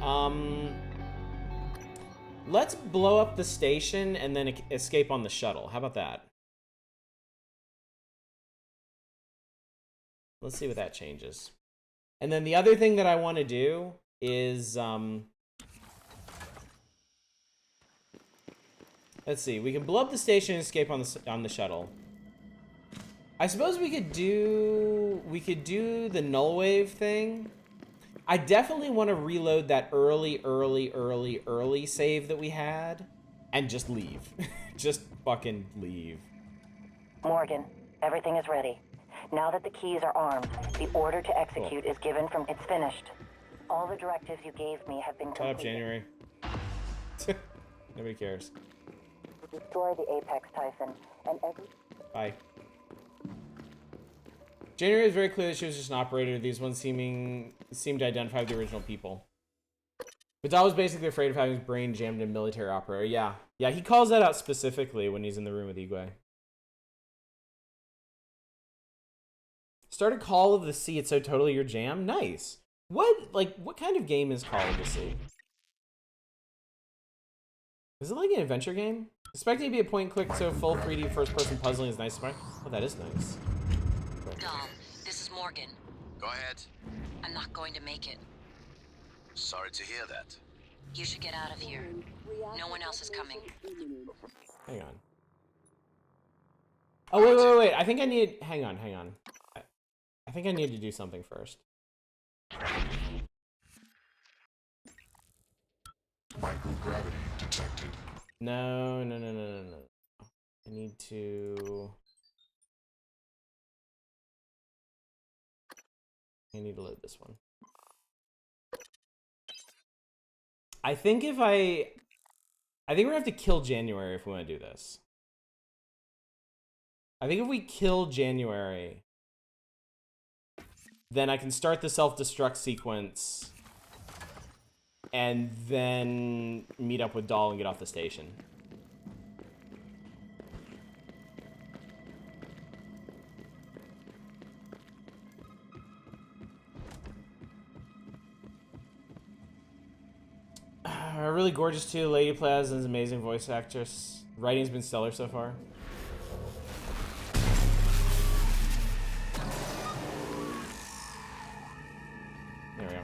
Speaker 1: Let's blow up the station and then escape on the shuttle. How about that? Let's see what that changes. And then the other thing that I want to do is, let's see. We can blow up the station and escape on the shuttle. I suppose we could do the null wave thing. I definitely want to reload that early save that we had and just leave. Just fucking leave.
Speaker 8: Morgan, everything is ready. Now that the keys are armed, the order to execute is given from it's finished. All the directives you gave me have been completed.
Speaker 1: Shut up, January. Nobody cares.
Speaker 8: Destroy the Apex Typhon and every...
Speaker 1: Bye. January is very clear that she was just an operator. These ones seemed to identify the original people. But Dahl was basically afraid of having his brain jammed in military operator. Yeah. Yeah, he calls that out specifically when he's in the room with Igwe. Start a Call of the Sea. It's so totally your jam. Nice. What kind of game is Call of the Sea? Is it like an adventure game? Expecting to be a point-and-click, so full 3D first-person puzzling is nice. Oh, that is nice.
Speaker 5: Dahl, this is Morgan.
Speaker 9: Go ahead.
Speaker 5: I'm not going to make it.
Speaker 9: Sorry to hear that.
Speaker 5: You should get out of here. No one else is coming.
Speaker 1: Hang on. Oh, wait. I think I need... Hang on. I think I need to do something first.
Speaker 3: Microgravity detected.
Speaker 1: No. I need to load this one. I think we're gonna have to kill January if we want to do this. I think if we kill January, then I can start the self-destruct sequence and then meet up with Dahl and get off the station. Really gorgeous too. Lady Plaza is an amazing voice actress. Writing's been stellar so far. There we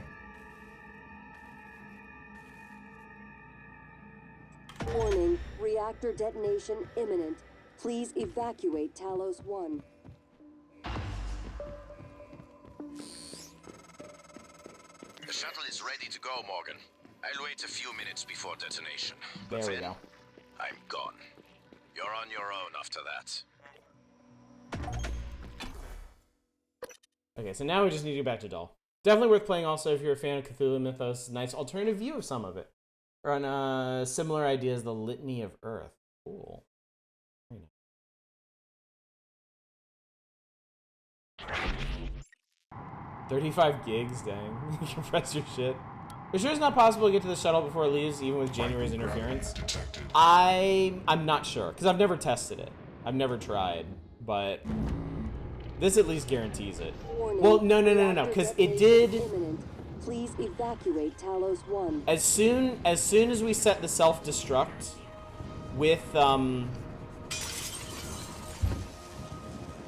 Speaker 1: go.
Speaker 7: Warning, reactor detonation imminent. Please evacuate Talos I.
Speaker 9: The shuttle is ready to go, Morgan. I'll wait a few minutes before detonation.
Speaker 1: There
Speaker 9: But
Speaker 1: we
Speaker 9: then,
Speaker 1: go.
Speaker 9: I'm gone. You're on your own after that.
Speaker 1: Okay, so now we just need to get back to Dull. Definitely worth playing also if you're a fan of Cthulhu Mythos. Nice alternative view of some of it. Or on similar ideas, the Litany of Earth. Cool. Very nice. 35 gigs, dang. Compress your shit. You sure it's not possible to get to the shuttle before it leaves, even with January's interference? I'm not sure, because I've never tested it. I've never tried, but this at least guarantees it.
Speaker 7: Warning,
Speaker 1: Well, no, because it did.
Speaker 7: imminent. Please evacuate Talos I.
Speaker 1: As soon as we set the self-destruct with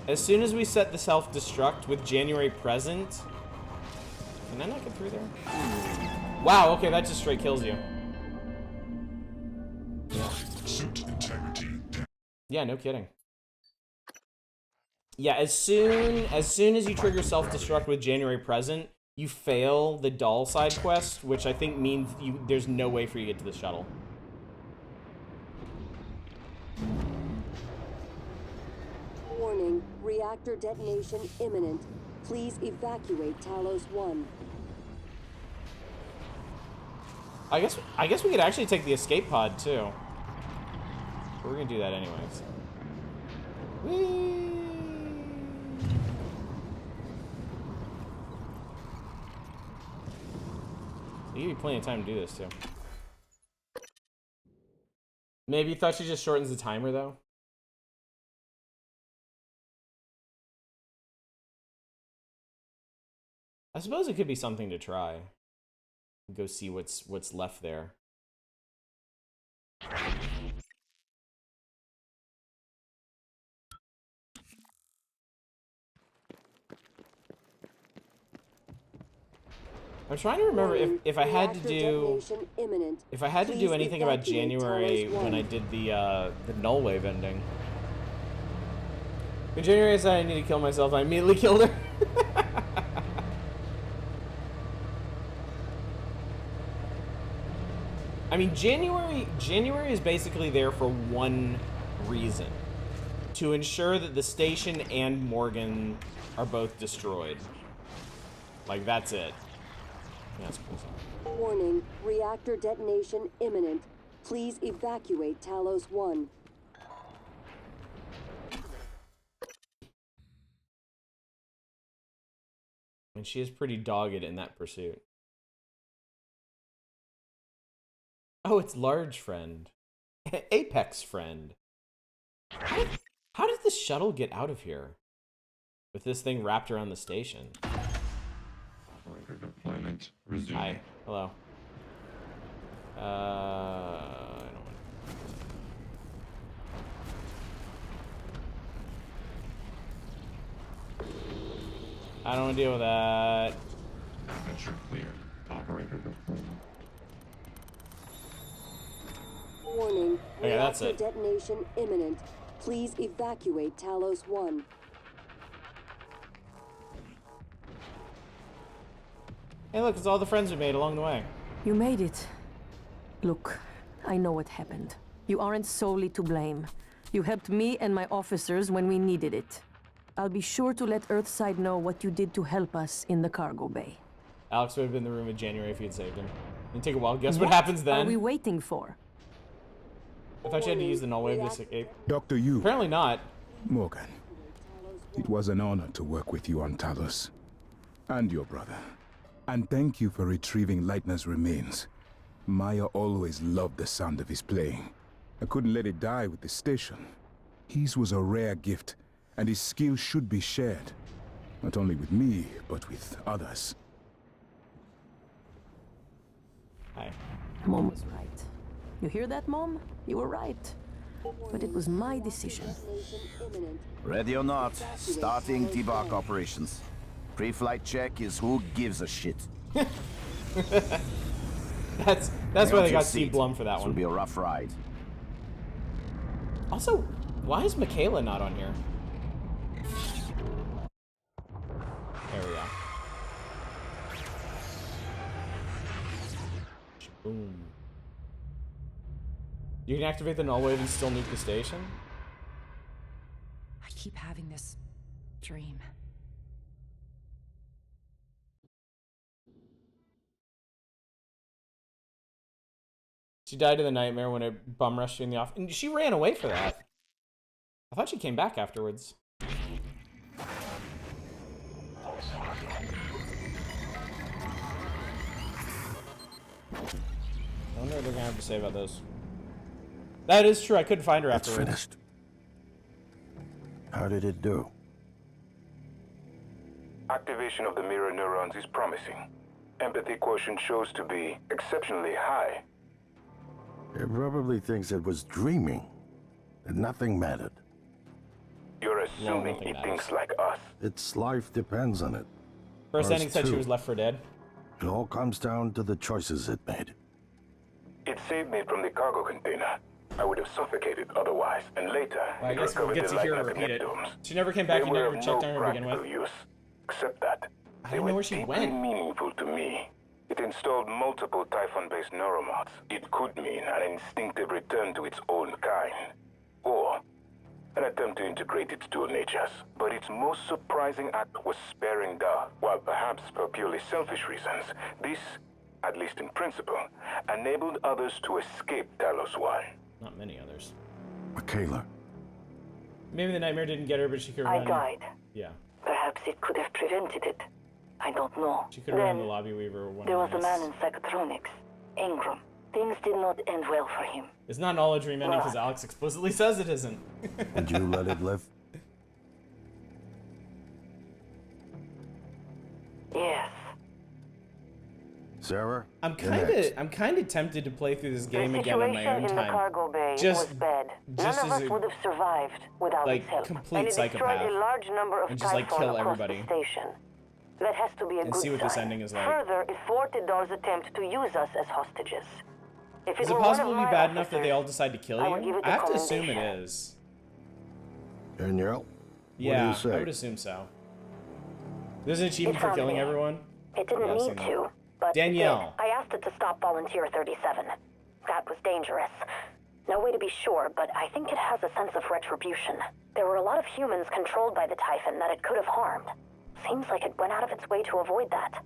Speaker 1: as soon as we set the self-destruct with January present. Can I not get through there? Wow, okay, that just straight kills you.
Speaker 3: Suit integrity.
Speaker 1: Yeah, no kidding. Yeah, as soon as you trigger self-destruct with January present, you fail the Dull side quest, which I think means there's no way for you to get to the shuttle.
Speaker 7: Warning, reactor detonation imminent. Please evacuate Talos I.
Speaker 1: I guess we could actually take the escape pod too. But we're gonna do that anyways. Whee! You give me plenty of time to do this too. Maybe you thought she just shortens the timer though? I suppose it could be something to try. Go see what's left there. I'm trying to remember if I had to do anything about January when I did the null wave ending. When January said I need to kill myself, I immediately killed her. I mean, January is basically there for one reason. To ensure that the station and Morgan are both destroyed. Like, that's it. Yes, please.
Speaker 7: Warning, reactor detonation imminent. Please evacuate Talos I.
Speaker 1: And she is pretty dogged in that pursuit. Oh, it's Large Friend. Apex Friend. How did the shuttle get out of here? With this thing wrapped around the station.
Speaker 3: Deployment resumed.
Speaker 1: Hi. Hello. I don't want I don't want to deal with that.
Speaker 3: Adventure cleared. Operator deployment.
Speaker 7: Warning,
Speaker 1: Okay, that's
Speaker 7: reactor
Speaker 1: it.
Speaker 7: detonation imminent. Please evacuate Talos I.
Speaker 1: Hey, look, it's all the friends we made along the way.
Speaker 11: You made it. Look, I know what happened. You aren't solely to blame. You helped me and my officers when we needed it. I'll be sure to let Earthside know what you did to help us in the cargo bay.
Speaker 1: Alex would have been in the room with January if he had saved him. It'd take a while. Guess what happens then?
Speaker 11: Are we waiting for?
Speaker 1: I thought you had to use the null wave to escape.
Speaker 12: Dr. Yu.
Speaker 1: Apparently not.
Speaker 12: Morgan, it was an honor to work with you on Talos. And your brother. And thank you for retrieving Leitner's remains. Maya always loved the sound of his playing. I couldn't let it die with the station. His was a rare gift, and his skill should be shared. Not only with me, but with others.
Speaker 1: Hi.
Speaker 11: Mom was right. You hear that, Mom? You were right. But it was my decision.
Speaker 9: Ready or not, starting debark operations. Pre-flight check is who gives a shit.
Speaker 1: That's why they got Steve Blum for that
Speaker 9: This
Speaker 1: one.
Speaker 9: will be a rough ride.
Speaker 1: Also, why is Michaela not on here? There we go. Boom. You can activate the null wave and still nuke the station?
Speaker 13: I keep having this dream.
Speaker 1: She died in the nightmare when it bum rushed you in the office. And she ran away for that. I thought she came back afterwards. I wonder what they're gonna have to say about those. That is true. I couldn't find her afterwards.
Speaker 4: It's finished. How did it do?
Speaker 10: Activation of the mirror neurons is promising. Empathy quotient shows to be exceptionally high.
Speaker 4: It probably thinks it was dreaming, that nothing mattered.
Speaker 10: You're assuming it thinks like us.
Speaker 4: Its life depends on it.
Speaker 1: First
Speaker 4: Ours
Speaker 1: ending said she
Speaker 4: too.
Speaker 1: was left for dead.
Speaker 4: It all comes down to the choices it made.
Speaker 10: It saved me from the cargo container. I would have suffocated otherwise, and later
Speaker 1: Well, I
Speaker 10: it
Speaker 1: guess we'll
Speaker 10: recovered
Speaker 1: get
Speaker 10: the
Speaker 1: to hear
Speaker 10: light
Speaker 1: her repeat it.
Speaker 10: connectomes.
Speaker 1: She never came back.
Speaker 10: They
Speaker 1: You
Speaker 10: were
Speaker 1: never
Speaker 10: of
Speaker 1: checked
Speaker 10: no
Speaker 1: on her to begin with.
Speaker 10: practical use, except that
Speaker 1: I
Speaker 10: they
Speaker 1: don't know
Speaker 10: were
Speaker 1: where she
Speaker 10: deeply
Speaker 1: went.
Speaker 10: meaningful to me. It installed multiple Typhon-based neuromods. It could mean an instinctive return to its own kind, or an attempt to integrate its dual natures. But its most surprising act was sparing Da. While perhaps for purely selfish reasons, this, at least in principle, enabled others to escape Talos I.
Speaker 1: Not many others.
Speaker 4: Michaela.
Speaker 1: Maybe the nightmare didn't get her, but she could
Speaker 8: I
Speaker 1: run.
Speaker 8: died.
Speaker 1: Yeah.
Speaker 8: Perhaps it could have prevented it. I don't know.
Speaker 1: She could have run the lobby weaver. Or one
Speaker 8: There
Speaker 1: of
Speaker 8: was
Speaker 1: the
Speaker 8: a man in psychotronics, Ingram. Things did not end well for him.
Speaker 1: It's not an all a dream ending because Alex explicitly says it isn't.
Speaker 4: Did you let it live?
Speaker 8: Yes.
Speaker 4: Sarah?
Speaker 1: I'm
Speaker 4: you're next.
Speaker 1: kind of tempted to play through this game
Speaker 8: The
Speaker 1: again on my
Speaker 8: situation
Speaker 1: own
Speaker 8: in the
Speaker 1: time.
Speaker 8: cargo bay
Speaker 1: Just-
Speaker 8: was bad. None
Speaker 1: just
Speaker 8: of
Speaker 1: as
Speaker 8: us
Speaker 1: a,
Speaker 8: would have survived without
Speaker 1: like,
Speaker 8: its help.
Speaker 1: complete
Speaker 8: And it destroyed
Speaker 1: psychopath.
Speaker 8: a large number of
Speaker 1: And just, like,
Speaker 8: Typhon
Speaker 1: kill
Speaker 8: across
Speaker 1: everybody.
Speaker 8: the station. That has to be a
Speaker 1: And
Speaker 8: good
Speaker 1: see what
Speaker 8: sign.
Speaker 1: this ending is like.
Speaker 8: Further, it thwarted Dar's attempt to use us as hostages. If
Speaker 1: Is
Speaker 8: it
Speaker 1: it
Speaker 8: were
Speaker 1: possible
Speaker 8: one
Speaker 1: to
Speaker 8: of
Speaker 1: be
Speaker 8: my
Speaker 1: bad enough that they all decide to kill
Speaker 8: I would give
Speaker 1: you?
Speaker 8: it
Speaker 1: I
Speaker 8: the
Speaker 1: have to assume it
Speaker 8: commendation.
Speaker 1: is.
Speaker 4: Danielle?
Speaker 1: Yeah,
Speaker 4: What do you say?
Speaker 1: I would assume so. There's an achievement
Speaker 8: It
Speaker 1: for
Speaker 8: found
Speaker 1: killing
Speaker 8: me.
Speaker 1: everyone.
Speaker 8: It didn't
Speaker 1: Yeah, I've
Speaker 8: need
Speaker 1: seen that.
Speaker 8: to, but
Speaker 1: Danielle.
Speaker 8: it did. I asked it to stop Volunteer 37. That was dangerous. No way to be sure, but I think it has a sense of retribution. There were a lot of humans controlled by the Typhon that it could have harmed. Seems like it went out of its way to avoid that.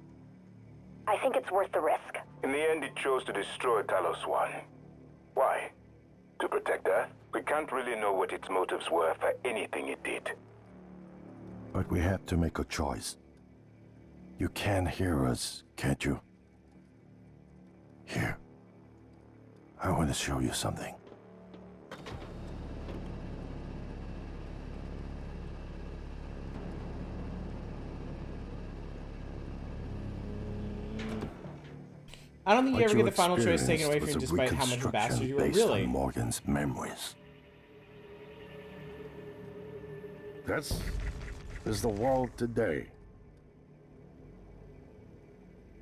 Speaker 8: I think it's worth the risk.
Speaker 10: In the end, it chose to destroy Talos I. Why? To protect Earth? We can't really know what its motives were for anything it did.
Speaker 4: But we had to make a choice. You can hear us, can't you? Here. I want to show you something.
Speaker 1: I don't think you
Speaker 4: What
Speaker 1: ever get the final choice
Speaker 4: experienced
Speaker 1: taken away from
Speaker 4: was
Speaker 1: you
Speaker 4: a
Speaker 1: despite how much of a bastard you were.
Speaker 4: based
Speaker 1: Really?
Speaker 4: on Morgan's memories. This is the world today.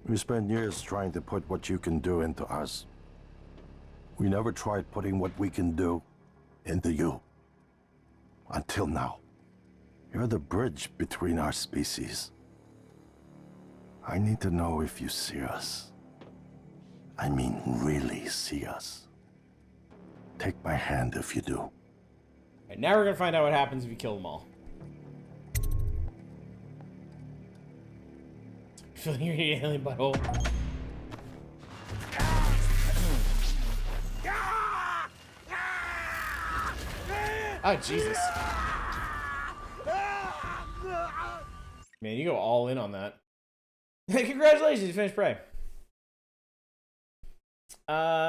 Speaker 4: We spent years trying to put what you can do into us. We never tried putting what we can do into you. Until now. You're the bridge between our species. I need to know if you see us. I mean, really see us. Take my hand if you do.
Speaker 1: Right, now we're gonna find out what happens if you kill them all. Feeling your alien butthole. Oh, Jesus. Man, you go all in on that. Congratulations, you finished Prey.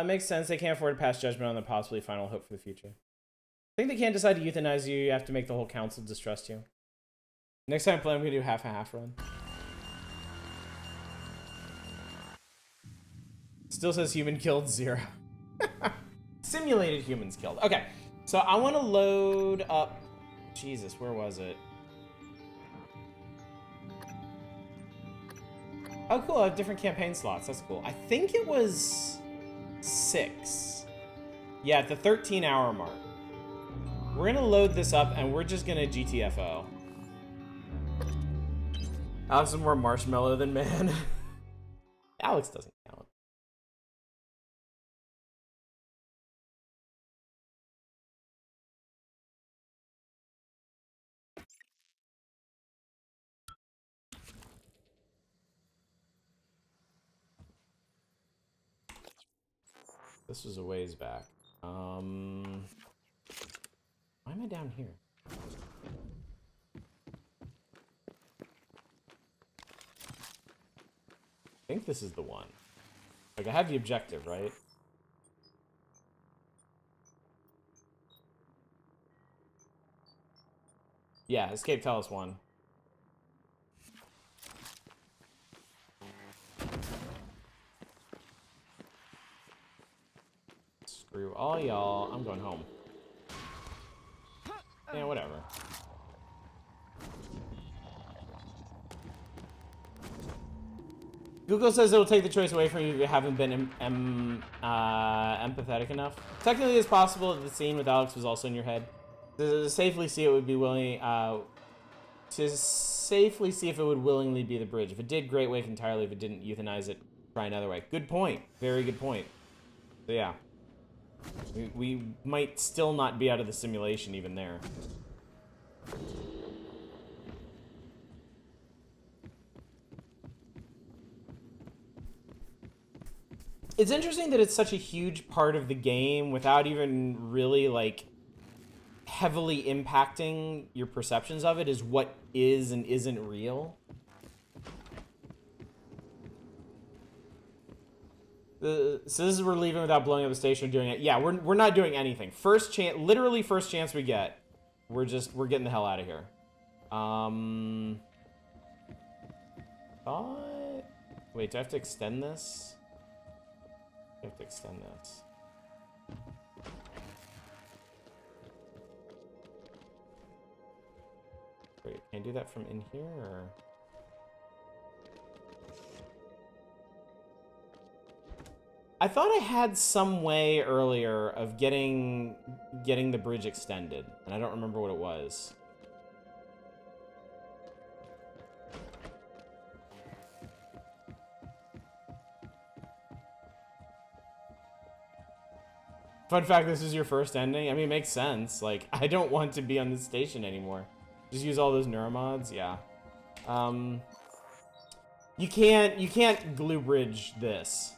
Speaker 1: Makes sense. They can't afford to pass judgment on the possibly final hope for the future. I think they can't decide to euthanize you. You have to make the whole council distrust you. Next time I play, I'm gonna do half-a-half run. Still says human killed 0. Simulated humans killed. Okay, so I want to load up. Jesus, where was it? Oh, cool. I have different campaign slots. That's cool. I think it was 6. Yeah, at the 13-hour mark. We're gonna load this up, and we're just gonna GTFO. Alex is more marshmallow than man. Alex doesn't count. This was a ways back. Why am I down here? I think this is the one. Like, I have the objective, right? Yeah, escape Talos I. Screw all y'all. I'm going home. Yeah, whatever. Google says it'll take the choice away from you if you haven't been empathetic enough. Technically, it's possible that the scene with Alex was also in your head. To safely see it would be willing. To safely see if it would willingly be the bridge. If it did, great. Wake entirely. If it didn't, euthanize it. Try another way. Good point. Very good point. So yeah, we might still not be out of the simulation even there. It's interesting that it's such a huge part of the game without even really, like, heavily impacting your perceptions of it is what is and isn't real. So this is we're leaving without blowing up the station or doing it. Yeah, we're not doing anything. First chance, literally first chance we get, we're getting the hell out of here. Wait, do I have to extend this? I have to extend this. Wait, can I do that from in here, or? I thought I had some way earlier of getting the bridge extended, and I don't remember what it was. Fun fact, this is your first ending? I mean, it makes sense. Like, I don't want to be on this station anymore. Just use all those neuromods? Yeah. You can't glue bridge this.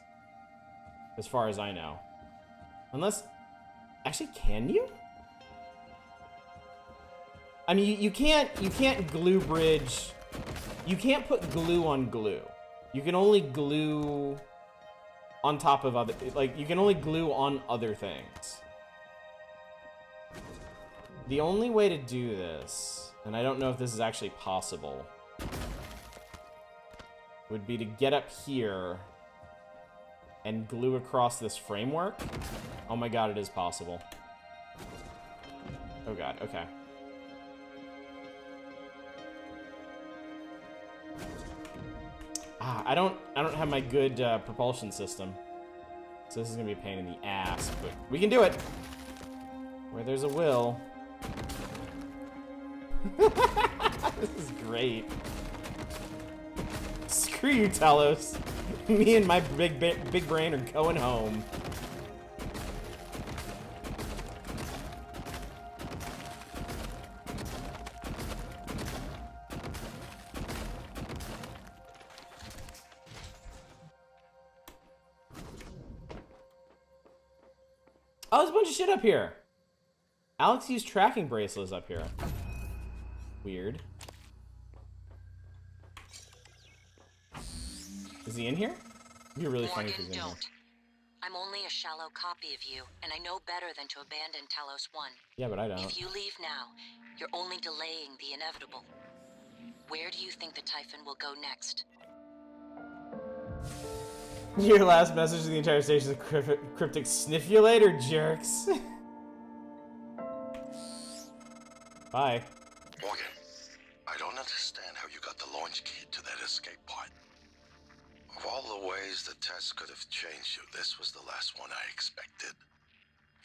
Speaker 1: As far as I know. Unless... Actually, can you? I mean, you can't glue bridge... You can't put glue on glue. You can only glue on top of other... Like, you can only glue on other things. The only way to do this, and I don't know if this is actually possible, would be to get up here and glue across this framework. Oh my god, it is possible. Oh god, okay. I don't have my good propulsion system. So this is gonna be a pain in the ass, but we can do it. Where there's a will. This is great. Screw you, Talos. Me and my big brain are going home. Oh, there's a bunch of shit up here. Alex used tracking bracelets up here. Weird. Is he in here? It'd be really funny if he's in here.
Speaker 5: I'm only a shallow copy of you, and I know better than to abandon Talos I.
Speaker 1: Yeah, but I don't.
Speaker 5: If you leave now, you're only delaying the inevitable. Where do you think the Typhon will go next?
Speaker 1: Your last message to the entire station is a cryptic sniffulator, jerks. Bye.
Speaker 4: Morgan, I don't understand how you got the launch key to that escape pod. Of all the ways the test could have changed you, this was the last one I expected.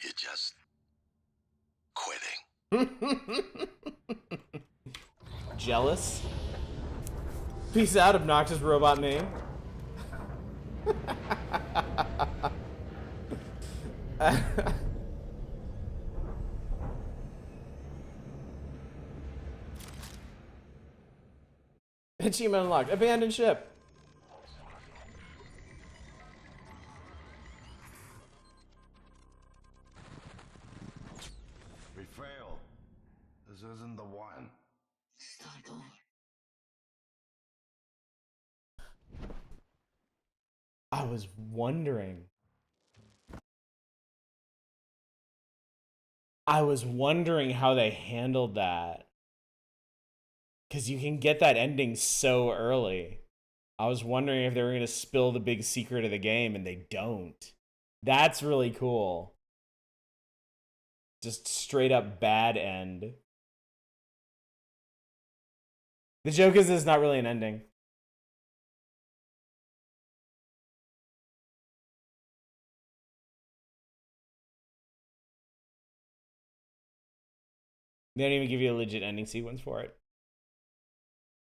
Speaker 4: You're just... quitting.
Speaker 1: Jealous? Peace out, obnoxious robot name. Achievement unlocked. Abandoned ship. I was wondering. I was wondering how they handled that. Because you can get that ending so early. I was wondering if they were going to spill the big secret of the game, and they don't. That's really cool. Just straight up bad end. The joke is it's not really an ending. They don't even give you a legit ending sequence for it.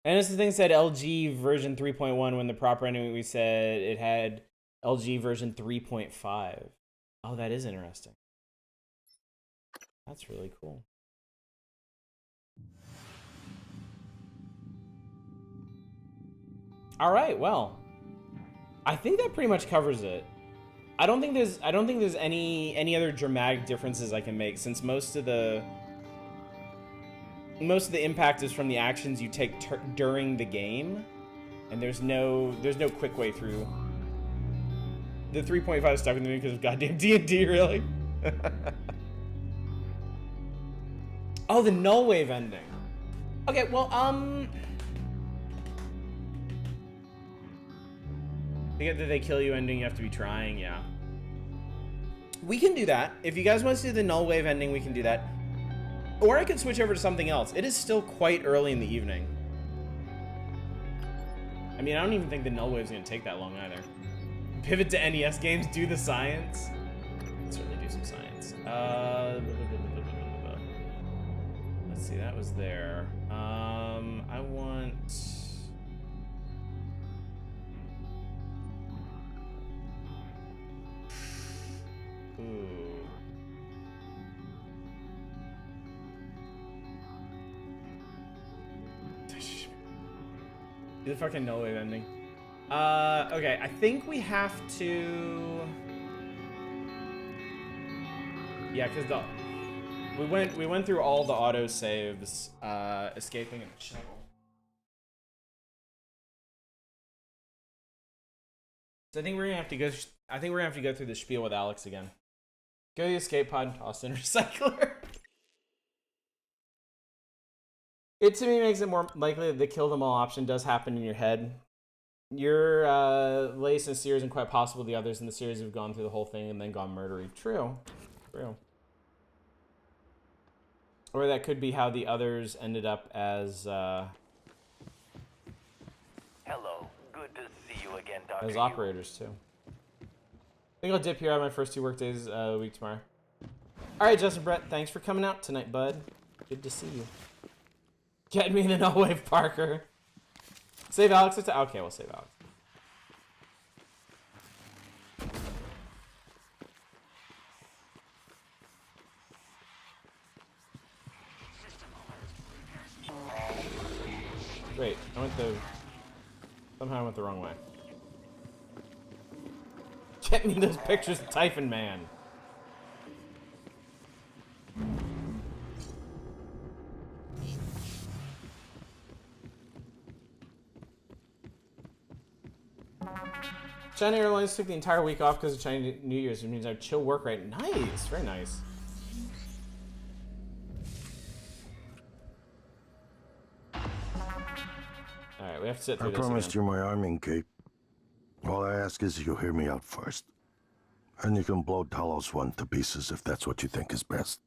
Speaker 1: And it's the thing said LG version 3.1 when the proper ending we said it had LG version 3.5. Oh, that is interesting. That's really cool. All right, well, I think that pretty much covers it. I don't think there's any other dramatic differences I can make, since most of the impact is from the actions you take during the game, and there's no quick way through. The 3.5 stuck with me because of goddamn D&D, really. Oh, the null wave ending. Okay, well, to get the they kill you ending, you have to be trying, yeah. We can do that. If you guys want to do the null wave ending, we can do that. Or I could switch over to something else. It is still quite early in the evening. I mean, I don't even think the null wave's gonna take that long either. Pivot to NES games, do the science. Let's certainly do some science. Let's see, that was there. I want... Ooh. Do the fucking null wave ending. Okay, I think we have to... Yeah, because we went through all the auto saves, escaping and shovel. So I think we're gonna have to go. I think we're gonna have to go through the spiel with Alex again. Go to the escape pod, toss in recycler. It to me makes it more likely that the kill them all option does happen in your head. You're Lace and Sears, and quite possible the others in the series have gone through the whole thing and then gone murdery. True. True. Or that could be how the others ended up as
Speaker 2: Hello. Good to see you again, Dr.
Speaker 1: as operators too. I think I'll dip here on my first 2 work days of the week tomorrow. All right, Justin Brett, thanks for coming out tonight, bud. Good to see you. Get me in an all-wave Parker. Save Alex. Okay, we'll save Alex. Wait, somehow I went the wrong way. Get me those pictures of Typhon Man. China Airlines took the entire week off because of Chinese New Year's, which means I have chill work right. Nice, very nice. Alright, we have to sit through
Speaker 4: I
Speaker 1: this
Speaker 4: promised
Speaker 1: again.
Speaker 4: you my arming cape. All I ask is you hear me out first. And you can blow Talos I to pieces if that's what you think is best.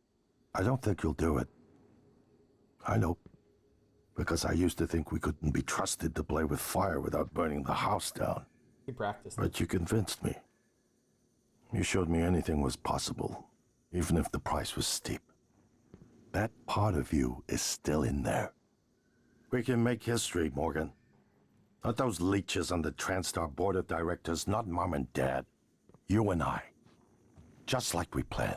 Speaker 4: I don't think you'll do it. I know. Because I used to think we couldn't be trusted to play with fire without burning the house down.
Speaker 1: You practiced.
Speaker 4: But you convinced me. You showed me anything was possible, even if the price was steep. That part of you is still in there. We can make history, Morgan. Not those leeches on the TranStar board of directors, not Mom and Dad. You and I. Just like we planned.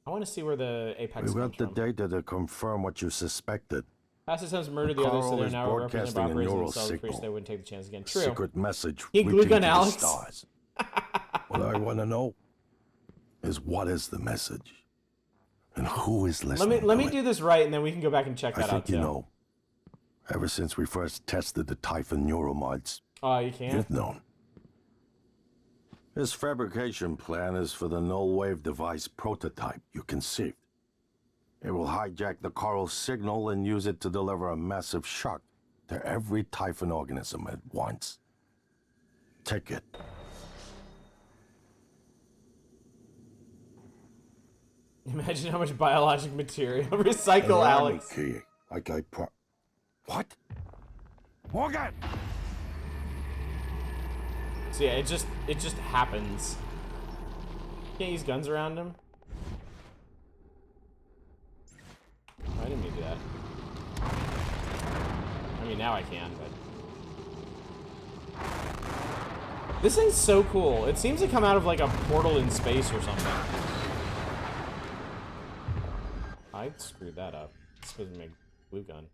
Speaker 1: I want to see where the Apex
Speaker 4: We
Speaker 1: comes
Speaker 4: got the
Speaker 1: from.
Speaker 4: data to confirm what you suspected.
Speaker 1: Passive murdered the others, so they're now represented by
Speaker 4: broadcasting a
Speaker 1: operators
Speaker 4: neural
Speaker 1: themselves.
Speaker 4: signal.
Speaker 1: They wouldn't take the chance again. True.
Speaker 4: Secret message
Speaker 1: You
Speaker 4: reaching
Speaker 1: gun
Speaker 4: to
Speaker 1: Alex.
Speaker 4: the stars. What I want to know is what is the message? And who is listening?
Speaker 1: Let me do this right, and then we can go back and check that
Speaker 4: I think
Speaker 1: out too.
Speaker 4: you know. Ever since we first tested the Typhon neuromods,
Speaker 1: Oh, you can't?
Speaker 4: you've known. This fabrication plan is for the null-wave device prototype you conceived. It will hijack the coral signal and use it to deliver a massive shock to every Typhon organism at once. Take it.
Speaker 1: Imagine how much biologic material. Recycle, Alex.
Speaker 4: Key, like I What? Morgan!
Speaker 1: So yeah, it just happens. Can't use guns around him. Oh, I didn't mean to do that. I mean, now I can, but this thing's so cool. It seems to come out of like a portal in space or something. I screwed that up. It's supposed to be a glue gun.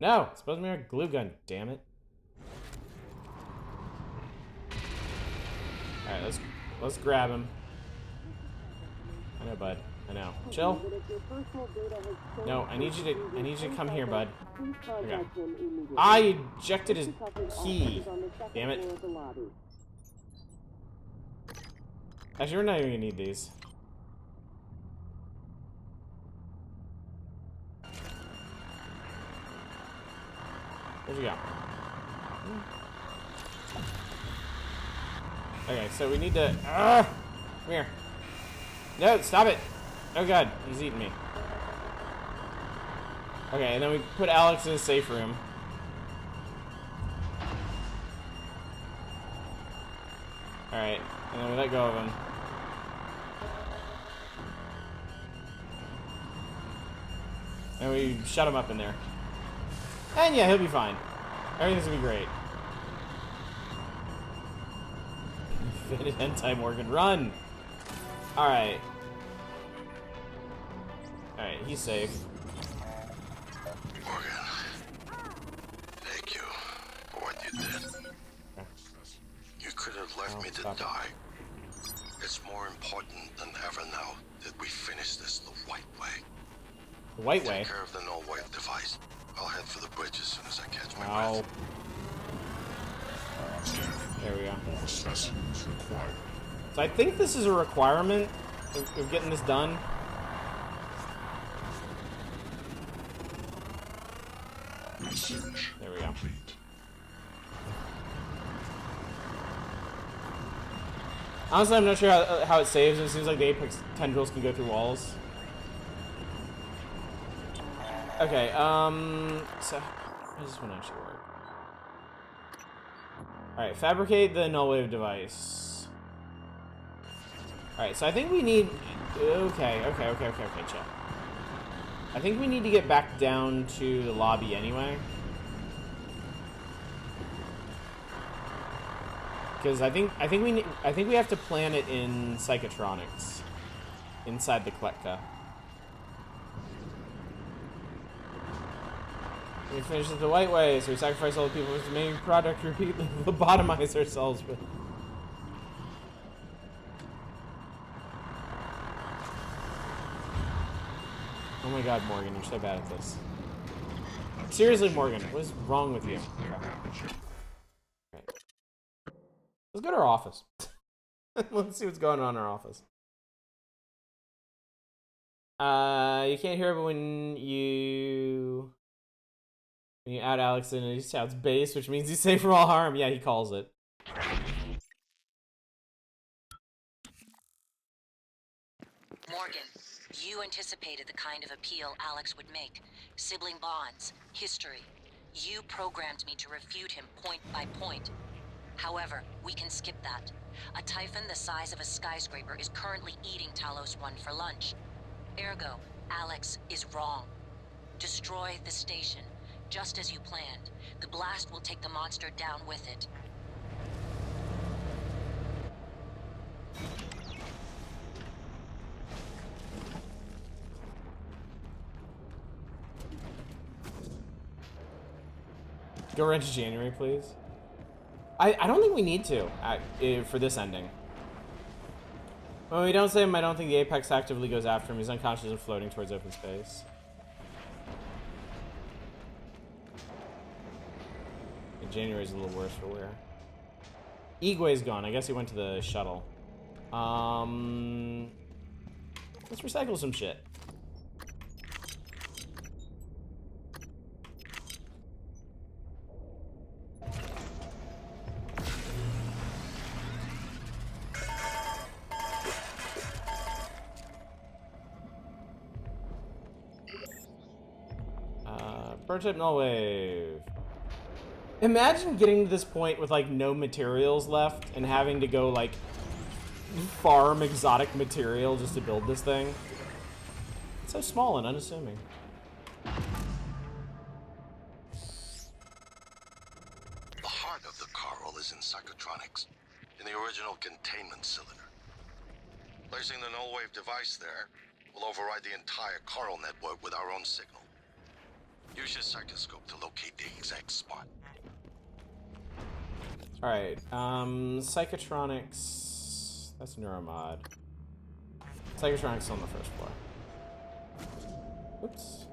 Speaker 1: No, it's supposed to be a glue gun. Damn it. All right, let's grab him. I know, bud. I know. Chill. No, I need you to come here, bud. Okay. I ejected his key. Damn it. Actually, we're not even gonna need these. Where'd you go? Okay, so we need to... come here. No, stop it. Oh god, he's eating me. Okay, and then we put Alex in a safe room. Alright, and then we let go of him. And we shut him up in there. And yeah, he'll be fine. Everything's gonna be great. Fitted hentai Morgan, run! Alright. Alright, he's safe.
Speaker 4: Morgan, thank you for what you did.
Speaker 1: Okay.
Speaker 4: You could have left me to die. It's more important than ever now that we finish this the white way.
Speaker 1: The white way?
Speaker 4: Take care of the null-wave device. I'll head for the bridge as soon as I catch my breath.
Speaker 1: There we go.
Speaker 3: More specimens required.
Speaker 1: So I think this is a requirement of getting this done.
Speaker 3: Research
Speaker 1: there we go.
Speaker 3: Complete.
Speaker 1: Honestly, I'm not sure how it saves. It seems like the Apex tendrils can go through walls. Okay, so how does this one actually work? Alright, fabricate the null wave device. Alright, so I think we need... Okay, chill. I think we need to get back down to the lobby anyway. Because I think we have to plan it in psychotronics. Inside the Kletka. We finish it the white way, so we sacrifice all the people with the main product, repeatedly lobotomize ourselves with. Oh my god, Morgan, you're so bad at this. Seriously, Morgan, what is wrong with you? Right. Let's go to our office. Let's see what's going on in our office. You can't hear it when you add Alex in, he shouts base, which means he's safe from all harm. Yeah, he calls it.
Speaker 5: Morgan, you anticipated the kind of appeal Alex would make. Sibling bonds, history. You programmed me to refute him point by point. However, we can skip that. A Typhon the size of a skyscraper is currently eating Talos I for lunch. Ergo, Alex is wrong. Destroy the station, just as you planned. The blast will take the monster down with it.
Speaker 1: Go right to January, please. I don't think we need to for this ending. When we don't say him, I don't think the Apex actively goes after him. He's unconscious and floating towards open space. January's a little worse for wear. Igwe's gone. I guess he went to the shuttle. Let's recycle some shit. Prototype null wave. Imagine getting to this point with like no materials left and having to go like farm exotic material just to build this thing. It's so small and unassuming.
Speaker 4: The heart of the coral is in psychotronics, in the original containment cylinder. Placing the null wave device there will override the entire coral network with our own signal. Use your psychoscope to locate the exact spot.
Speaker 1: Alright, psychotronics. That's neuromod. Psychotronics on the first floor. Oops.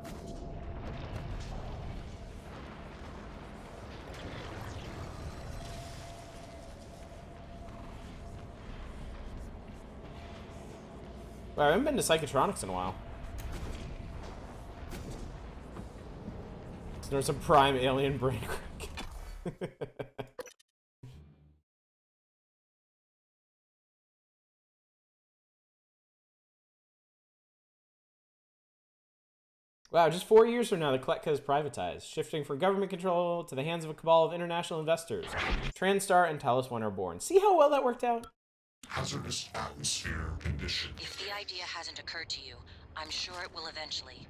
Speaker 1: Well, I haven't been to psychotronics in a while. So there's a prime alien brain crack. Wow, just 4 years from now, the Kletka is privatized, shifting from government control to the hands of a cabal of international investors. Transstar and Talos I are born. See how well that worked out?
Speaker 3: Hazardous atmosphere condition.
Speaker 5: If the idea hasn't occurred to you, I'm sure it will eventually.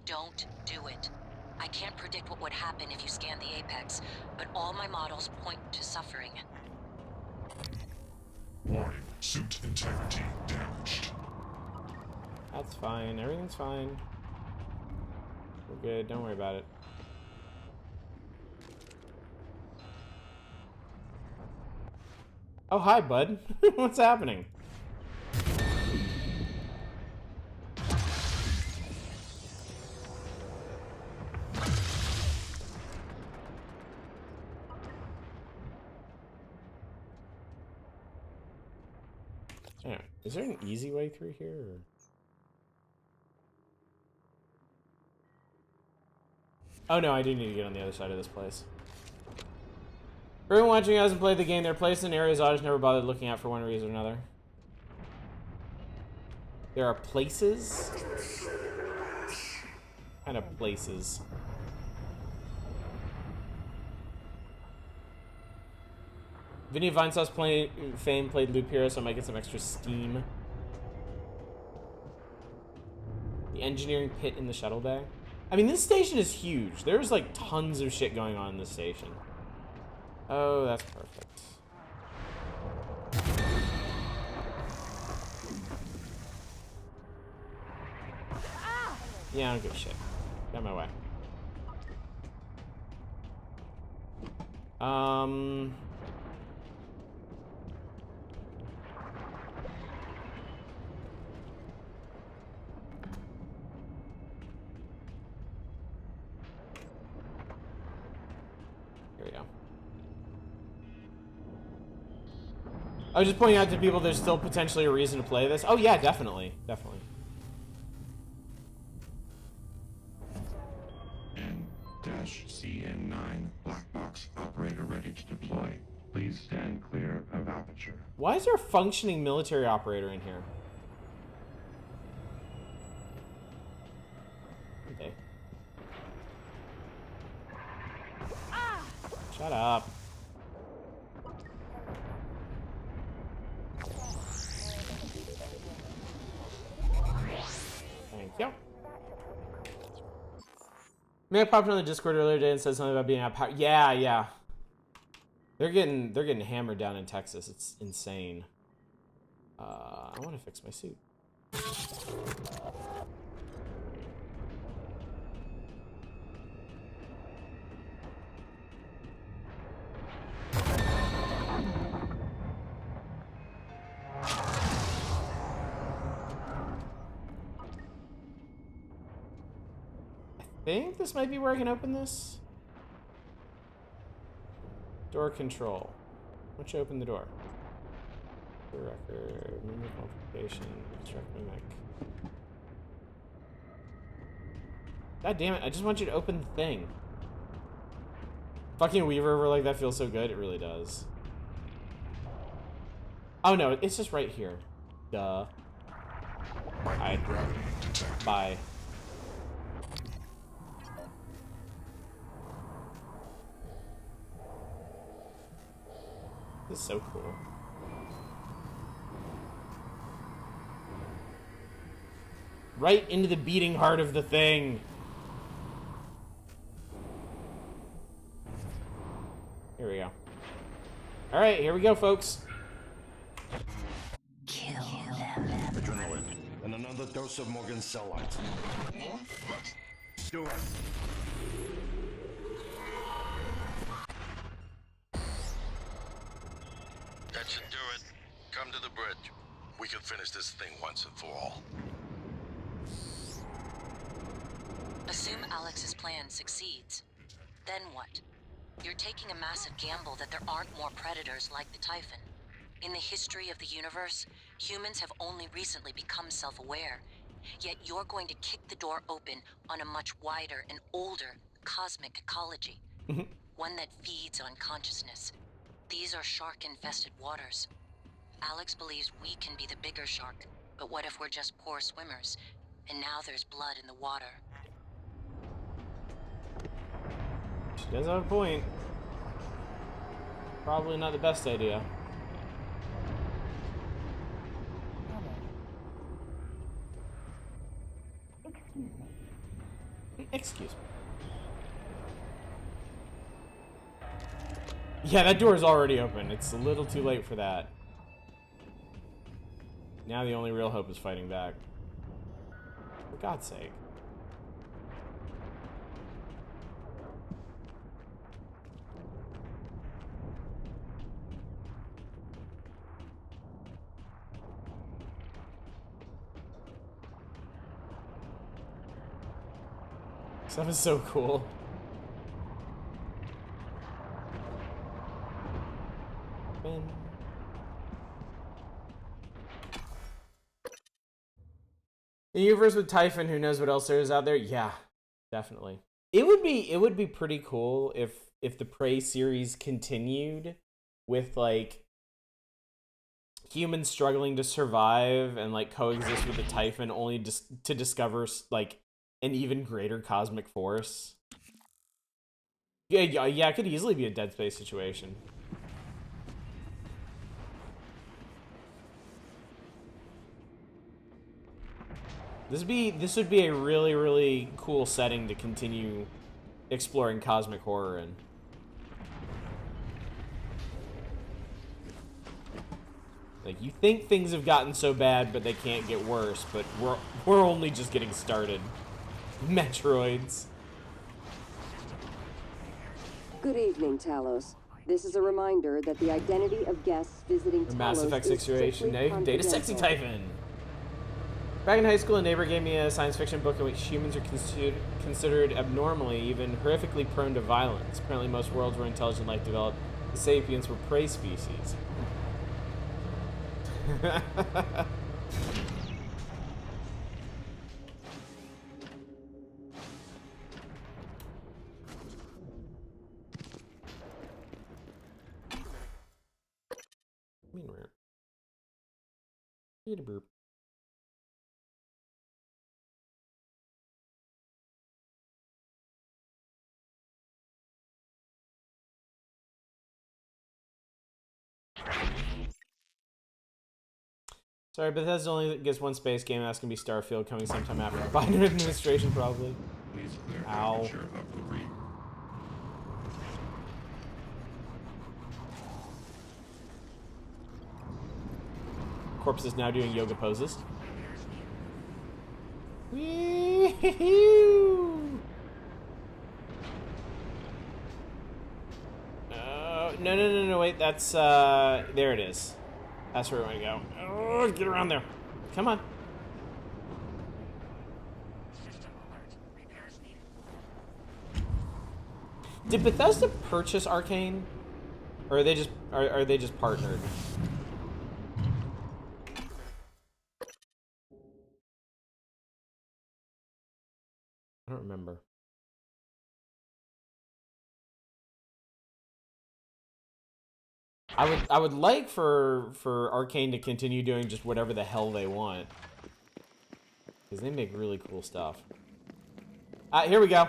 Speaker 5: Don't do it. I can't predict what would happen if you scan the Apex, but all my models point to suffering.
Speaker 3: Warning, suit integrity damaged.
Speaker 1: That's fine. Everything's fine. We're good. Don't worry about it. Oh, hi, bud. What's happening? Yeah. Is there an easy way through here? Or? Oh no, I do need to get on the other side of this place. For everyone watching who hasn't played the game, they're placed in areas I just never bothered looking at for one reason or another. There are places? What kind of places? Vinny Vinesauce fame played Loop Hero, so I might get some extra steam. The engineering pit in the shuttle bay. I mean, this station is huge. There's like tons of shit going on in this station. Oh, that's perfect. Yeah, I don't give a shit. Get out of my way. Here we go. I was just pointing out to people there's still potentially a reason to play this. Oh yeah, definitely. Definitely.
Speaker 3: N-CN9 black box operator ready to deploy. Please stand clear of aperture.
Speaker 1: Why is there a functioning military operator in here? Okay. Shut up. Thank you. May I popped on the Discord earlier today and said something about being out. Yeah. They're getting hammered down in Texas. It's insane. I want to fix my suit. I think this might be where I can open this. Door control. Why don't you open the door? The record, member qualification, extract my mech. God damn it, I just want you to open the thing. Fucking Weaver over like that feels so good, it really does. Oh no, it's just right here. Duh. Alright. Bye. This is so cool. Right into the beating heart of the thing. Here we go. Alright, here we go, folks.
Speaker 4: Kill them. Adrenaline. And another dose of Morgan's cell lines. Do it.
Speaker 14: That should do it. Come to the bridge. We can finish this thing once and for all.
Speaker 5: Assume Alex's plan succeeds. Then what? You're taking a massive gamble that there aren't more predators like the Typhon. In the history of the universe, humans have only recently become self-aware. Yet you're going to kick the door open on a much wider and older cosmic ecology. One that feeds on consciousness. These are shark-infested waters. Alex believes we can be the bigger shark, but what if we're just poor swimmers? And now there's blood in the water.
Speaker 1: She does have a point. Probably not the best idea. Excuse me. Yeah, that door is already open. It's a little too late for that. Now the only real hope is fighting back. For God's sake. Stuff is so cool. Man. In the universe with Typhon, who knows what else there is out there? Yeah, definitely. It would be pretty cool if the Prey series continued with like humans struggling to survive and like coexist with the Typhon, only to discover like an even greater cosmic force. Yeah, it could easily be a Dead Space situation. This would be a really, really cool setting to continue exploring cosmic horror in. Like, you think things have gotten so bad, but they can't get worse, but we're only just getting started. Metroids.
Speaker 7: Good evening, Talos. This is a reminder that the identity of guests visiting Talos
Speaker 1: Mass Effect
Speaker 7: is
Speaker 1: situation.
Speaker 7: strictly
Speaker 1: Data sexy
Speaker 7: confidential.
Speaker 1: Typhon. Back in high school, a neighbor gave me a science fiction book in which humans are considered abnormally, even horrifically prone to violence. Apparently most worlds where intelligent life developed, the sapiens were prey species. Eat a burp. Sorry, Bethesda only gets one space game. That's gonna be Starfield, coming sometime after the Biden administration, probably.
Speaker 3: Please clear the
Speaker 1: Ow.
Speaker 3: temperature of the room.
Speaker 1: Corpse is now doing yoga poses. No, wait, that's, there it is. That's where we want to go. Oh, get around there. Come on. Did Bethesda purchase Arcane? Or are they just partnered? I don't remember. I would like for Arcane to continue doing just whatever the hell they want. Because they make really cool stuff. Here we go.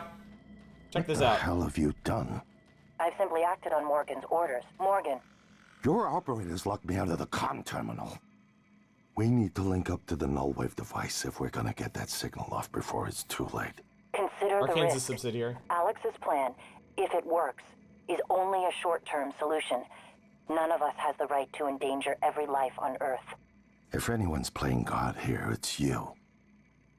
Speaker 1: Check this out.
Speaker 4: What the hell have you done?
Speaker 8: I've simply acted on Morgan's orders. Morgan.
Speaker 4: Your operators locked me out of the comm terminal. We need to link up to the null wave device if we're gonna get that signal off before it's too late.
Speaker 8: Consider the
Speaker 1: Arcane's
Speaker 8: risk.
Speaker 1: a subsidiary.
Speaker 8: Alex's plan, if it works, is only a short-term solution. None of us has the right to endanger every life on Earth.
Speaker 4: If anyone's playing God here, it's you.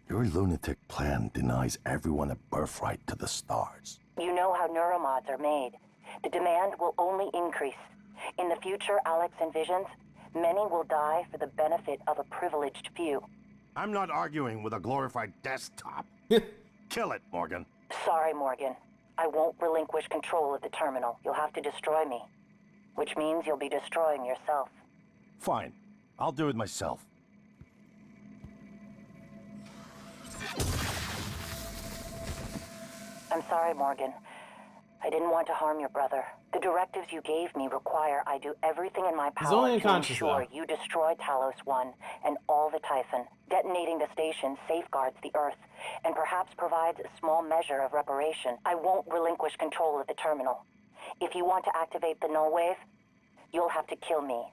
Speaker 4: Your lunatic plan denies everyone a birthright to the stars.
Speaker 8: You know how neuromods are made. The demand will only increase. In the future Alex envisions, many will die for the benefit of a privileged few.
Speaker 4: I'm not arguing with a glorified desktop. Kill it, Morgan.
Speaker 8: Sorry, Morgan. I won't relinquish control of the terminal. You'll have to destroy me. Which means you'll be destroying yourself.
Speaker 4: Fine. I'll do it myself.
Speaker 8: I'm sorry, Morgan. I didn't want to harm your brother. The directives you gave me require I do everything in my
Speaker 1: He's
Speaker 8: power
Speaker 1: only
Speaker 8: to
Speaker 1: unconscious,
Speaker 8: ensure
Speaker 1: though.
Speaker 8: you destroy Talos I and all the Typhon. Detonating the station safeguards the Earth and perhaps provides a small measure of reparation. I won't relinquish control of the terminal. If you want to activate the null wave, you'll have to kill me.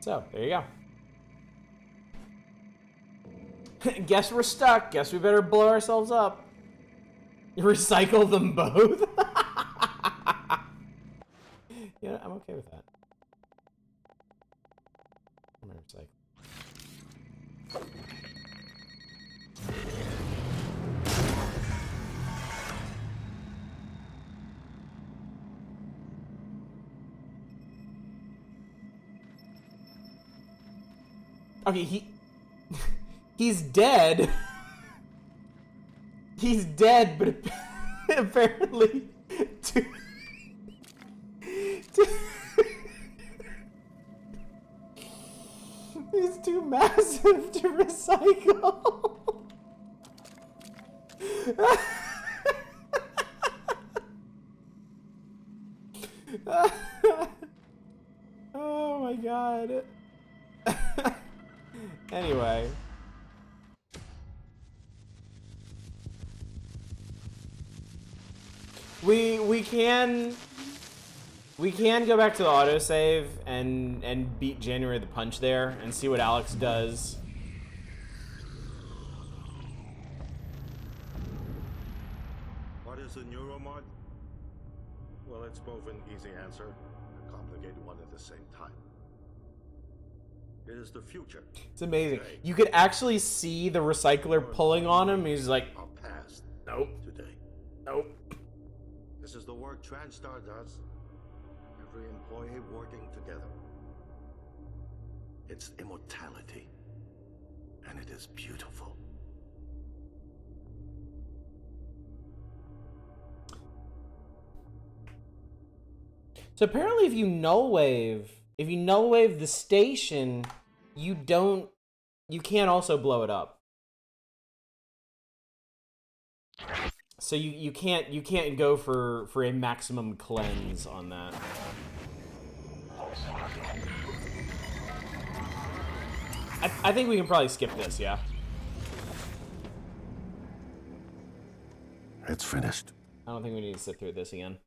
Speaker 1: So, there you go. Guess we're stuck. Guess we better blow ourselves up. Recycle them both? Yeah, I'm okay with that. I'm gonna recycle. Okay, he's dead. He's dead, but apparently he's too massive to recycle. Oh my god. Anyway. We can go back to the autosave and beat January the Punch there and see what Alex does.
Speaker 15: What is a neuromod? Well, it's both an easy answer and a complicated one at the same time. It is the future.
Speaker 1: It's amazing. You could actually see the recycler pulling on him. He's like,
Speaker 15: our past.
Speaker 1: Nope.
Speaker 15: Today.
Speaker 1: Nope.
Speaker 15: This is the work TranStar does. Every employee working together.
Speaker 4: It's immortality. And it is beautiful.
Speaker 1: So apparently if you null wave the station, you can't also blow it up. So you can't go for a maximum cleanse on that. I think we can probably skip this, yeah.
Speaker 4: It's finished.
Speaker 1: I don't think we need to sit through this again.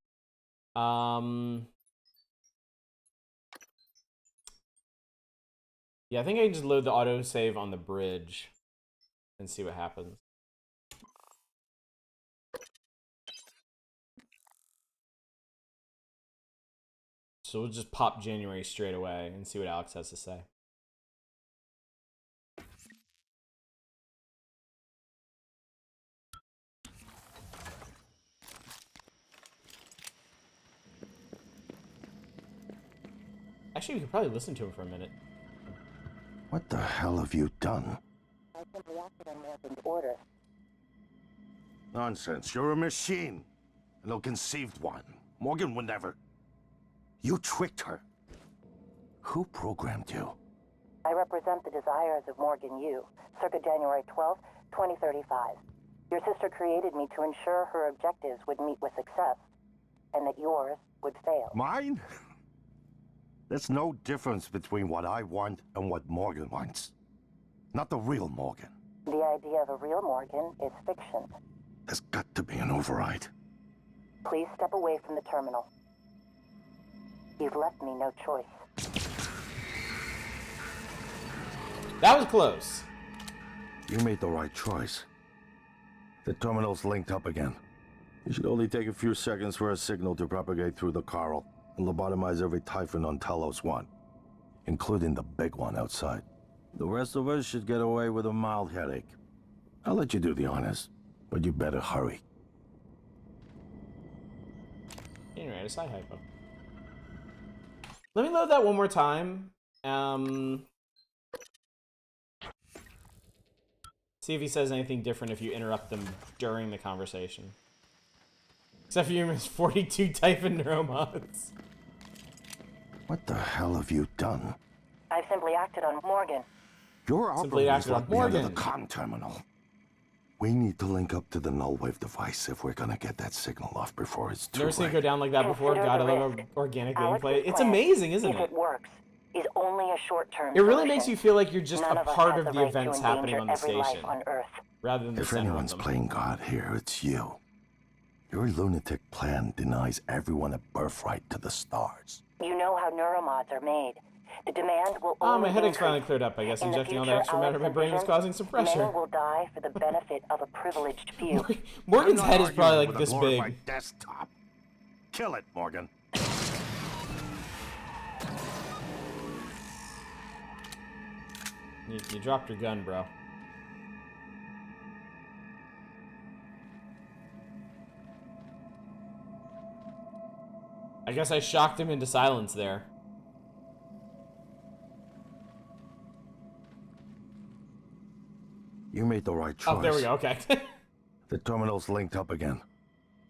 Speaker 1: Yeah, I think I can just load the autosave on the bridge and see what happens. So we'll just pop January straight away and see what Alex has to say. Actually, we could probably listen to him for a minute.
Speaker 4: What the hell have you done?
Speaker 8: I simply acted on Morgan's order.
Speaker 4: Nonsense. You're a machine. An ill-conceived one. Morgan would never. You tricked her. Who programmed you?
Speaker 8: I represent the desires of Morgan Yu, circa January 12th, 2035. Your sister created me to ensure her objectives would meet with success, and that yours would fail.
Speaker 4: Mine? There's no difference between what I want and what Morgan wants. Not the real Morgan.
Speaker 8: The idea of a real Morgan is fiction.
Speaker 4: There's got to be an override.
Speaker 8: Please step away from the terminal. You've left me no choice.
Speaker 1: That was close.
Speaker 4: You made the right choice. The terminal's linked up again. You should only take a few seconds for a signal to propagate through the Coral and lobotomize every Typhon on Talos I, including the big one outside. The rest of us should get away with a mild headache. I'll let you do the honors, but you better hurry.
Speaker 1: Anyway, a side hypo. Let me load that one more time. See if he says anything different if you interrupt them during the conversation. Except for you miss 42 Typhon neuromods.
Speaker 4: What the hell have you done?
Speaker 8: I've simply acted on Morgan.
Speaker 4: Your
Speaker 1: Simply
Speaker 4: operators
Speaker 1: acted on
Speaker 4: locked me under the
Speaker 1: Morgan.
Speaker 4: comm terminal. We need to link up to the null wave device if we're gonna get that signal off before it's too
Speaker 1: Never seen it
Speaker 4: late.
Speaker 1: go down like that before.
Speaker 8: Consider
Speaker 1: God, I
Speaker 8: the
Speaker 1: love
Speaker 8: risk.
Speaker 1: organic
Speaker 8: Alex's
Speaker 1: gameplay. It's
Speaker 8: plan,
Speaker 1: amazing, isn't
Speaker 8: if
Speaker 1: it?
Speaker 8: it works, is only a short-term
Speaker 1: It really
Speaker 8: solution.
Speaker 1: makes you feel like you're just
Speaker 8: None
Speaker 1: a
Speaker 8: of us
Speaker 1: part
Speaker 8: have
Speaker 1: of the
Speaker 8: right to
Speaker 1: events happening
Speaker 8: endanger
Speaker 1: on the
Speaker 8: every life
Speaker 1: station,
Speaker 8: on Earth.
Speaker 1: rather than the
Speaker 4: If
Speaker 1: center of
Speaker 4: anyone's
Speaker 1: them.
Speaker 4: playing God here, it's you. Your lunatic plan denies everyone a birthright to the stars.
Speaker 8: You know how neuromods are made. The demand will
Speaker 1: Oh,
Speaker 8: only
Speaker 1: my headache's
Speaker 8: increase.
Speaker 1: finally cleared up. I guess
Speaker 8: In the
Speaker 1: injecting all the
Speaker 8: future,
Speaker 1: extra matter in my
Speaker 8: Alex
Speaker 1: brain was
Speaker 8: envisions
Speaker 1: causing some pressure.
Speaker 8: Many will die for the benefit of a privileged few.
Speaker 1: Morgan's
Speaker 4: I'm not
Speaker 1: head is probably
Speaker 4: arguing
Speaker 1: like
Speaker 4: with a
Speaker 1: this big.
Speaker 4: glorified desktop. Kill it, Morgan.
Speaker 1: You dropped your gun, bro. I guess I shocked him into silence there.
Speaker 4: You made the right choice.
Speaker 1: Oh, there we go. Okay.
Speaker 4: The terminal's linked up again.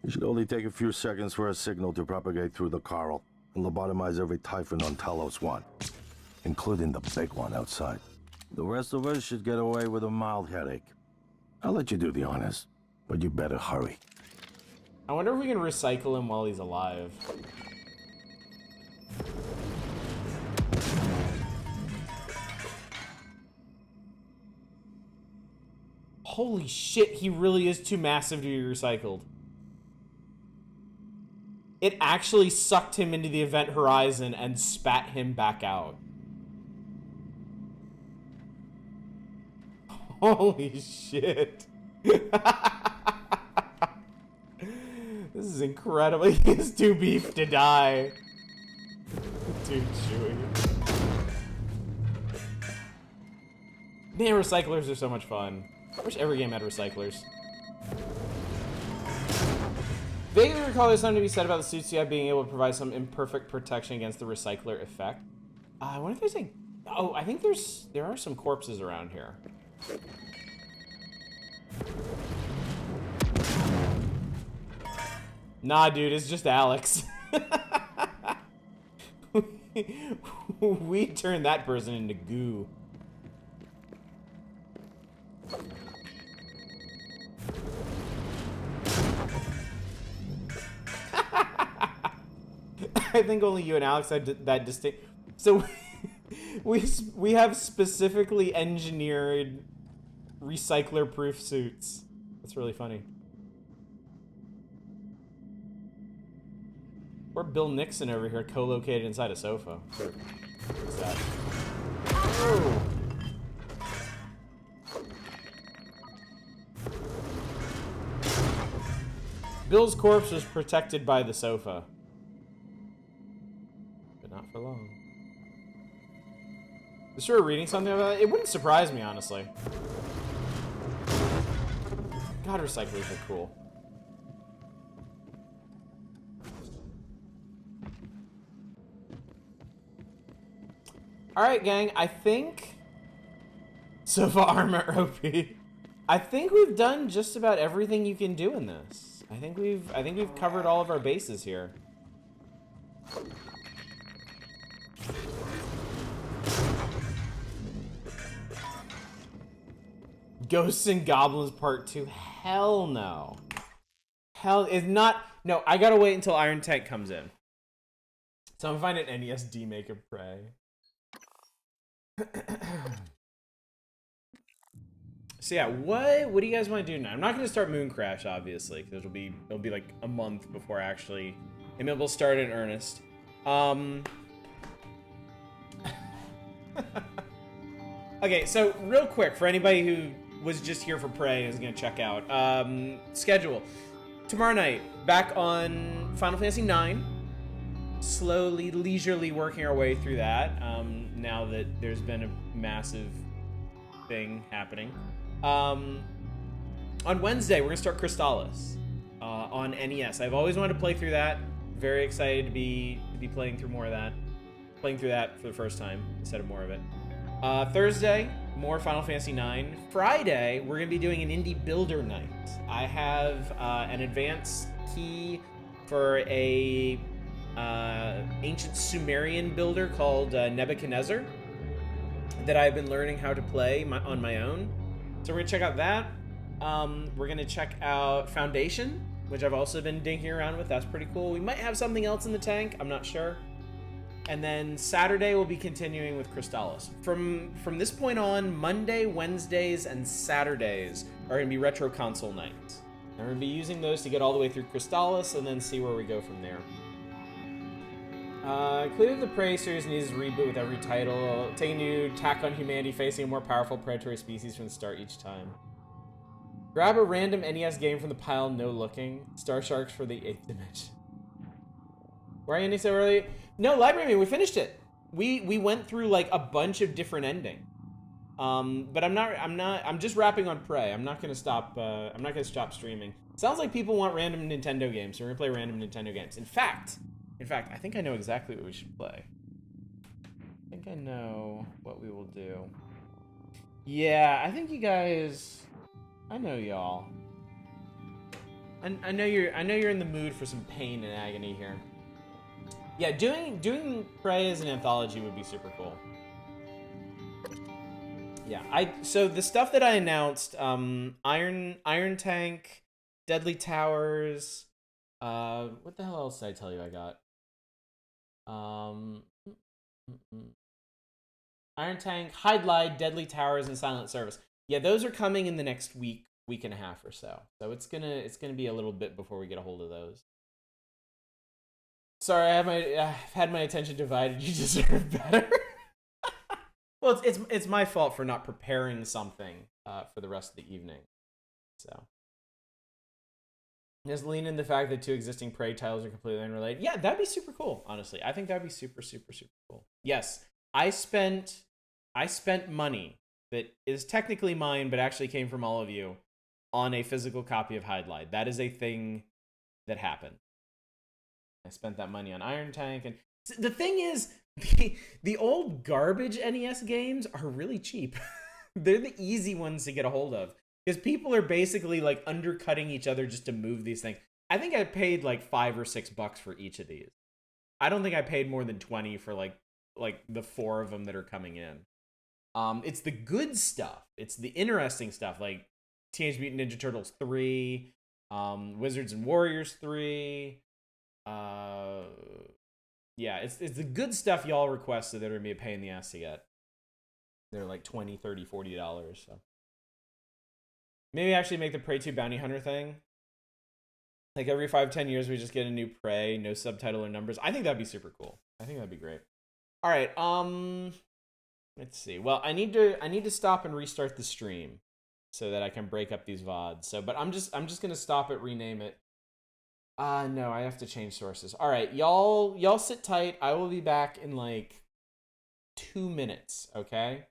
Speaker 4: You should only take a few seconds for a signal to propagate through the Coral and lobotomize every Typhon on Talos I, including the big one outside. The rest of us should get away with a mild headache. I'll let you do the honors, but you better hurry.
Speaker 1: I wonder if we can recycle him while he's alive. Holy shit, he really is too massive to be recycled. It actually sucked him into the event horizon and spat him back out. Holy shit. This is incredible. He is too beef to die. Too chewy. Man, recyclers are so much fun. I wish every game had recyclers. Vaguely recall there's something to be said about the suits you have being able to provide some imperfect protection against the recycler effect. I wonder if there's a... Oh, I think there are some corpses around here. Nah, dude, it's just Alex. We turned that person into goo. I think only you and Alex had that distinct. So we have specifically engineered recycler-proof suits. That's really funny. Or Bill Nixon over here, co-located inside a sofa. What's that? Oh. Bill's corpse was protected by the sofa. But not for long. Is sure reading something about it? It wouldn't surprise me, honestly. God, recyclers are cool. Alright, gang, I think... Sofa armor OP. I think we've done just about everything you can do in this. I think we've covered all of our bases here. Ghosts and Goblins Part 2. Hell no. Hell is not. No, I gotta wait until Iron Tank comes in. So I'm gonna find an NES D-Make of Prey. So yeah, what do you guys want to do now? I'm not gonna start Moon Crash, obviously, because it'll be like a month before I actually am able to start in earnest. Okay, so real quick, for anybody who was just here for Prey and is gonna check out, schedule. Tomorrow night, back on Final Fantasy IX. Slowly, leisurely working our way through that, now that there's been a massive thing happening. On Wednesday, we're gonna start Crystalis on NES. I've always wanted to play through that. Very excited to be playing through more of that. Playing through that for the first time instead of more of it. Thursday, more Final Fantasy IX. Friday, we're gonna be doing an indie builder night. I have an advanced key for a ancient Sumerian builder called Nebuchadnezzar that I've been learning how to play on my own. So we're gonna check out that. We're gonna check out Foundation, which I've also been dinking around with. That's pretty cool. We might have something else in the tank. I'm not sure. And then Saturday we'll be continuing with Crystalis. From this point on, Monday, Wednesdays, and Saturdays are gonna be retro console nights. And we're gonna be using those to get all the way through Crystalis and then see where we go from there. Clearly the Prey series needs a reboot with every title, taking a new tack on humanity, facing a more powerful predatory species from the start each time. Grab a random NES game from the pile, no looking. Star Sharks for the 8th dimension. Why are you ending so early? No, Library Man, we finished it. We went through like a bunch of different endings. But I'm just wrapping on Prey. I'm not gonna stop streaming. Sounds like people want random Nintendo games, so we're gonna play random Nintendo games. In fact, I think I know exactly what we should play. I think I know what we will do. Yeah, I think you guys, I know y'all. I know you're in the mood for some pain and agony here. Yeah, doing Prey as an anthology would be super cool. Yeah, so the stuff that I announced, Iron Tank, Deadly Towers, what the hell else did I tell you I got? Iron Tank, Hide Light, Deadly Towers, and Silent Service. Yeah, those are coming in the next week and a half or so. So it's gonna be a little bit before we get a hold of those. Sorry, I've had my attention divided. You deserve better. Well, it's my fault for not preparing something for the rest of the evening. So just lean in the fact that 2 existing Prey titles are completely unrelated. Yeah, that'd be super cool. Honestly, I think that'd be super, super, super cool. Yes, I spent money that is technically mine, but actually came from all of you, on a physical copy of Hide Light. That is a thing that happened. I spent that money on Iron Tank, and the thing is, the old garbage NES games are really cheap. They're the easy ones to get a hold of, because people are basically like undercutting each other just to move these things. I think I paid like $5 or $6 for each of these. I don't think I paid more than 20 for like the 4 of them that are coming in. It's the good stuff. It's the interesting stuff, like Teenage Mutant Ninja Turtles 3, Wizards and Warriors 3. Yeah, it's the good stuff y'all requested that are gonna be a pain in the ass to get. They're like $20, $30, $40. So maybe actually make the Prey 2 Bounty Hunter thing. Like every 5-10 years we just get a new Prey, no subtitle or numbers. I think that'd be super cool. I think that'd be great. All right, let's see. Well, I need to stop and restart the stream so that I can break up these VODs. So, but I'm just gonna stop it, rename it. No, I have to change sources. All right, y'all sit tight. I will be back in like 2 minutes, okay?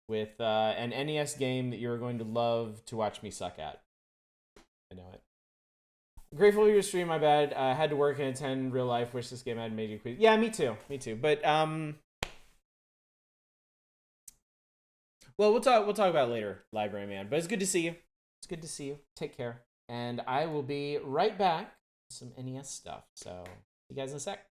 Speaker 1: With an NES game that you're going to love to watch me suck at. I know it. Grateful for your stream, my bad. I had to work and attend real life. Wish this game had made you quiz. Yeah, me too. But well, we'll talk about it later, Library Man. But it's good to see you. It's good to see you. Take care. And I will be right back. Some NES stuff. So, see you guys in a sec.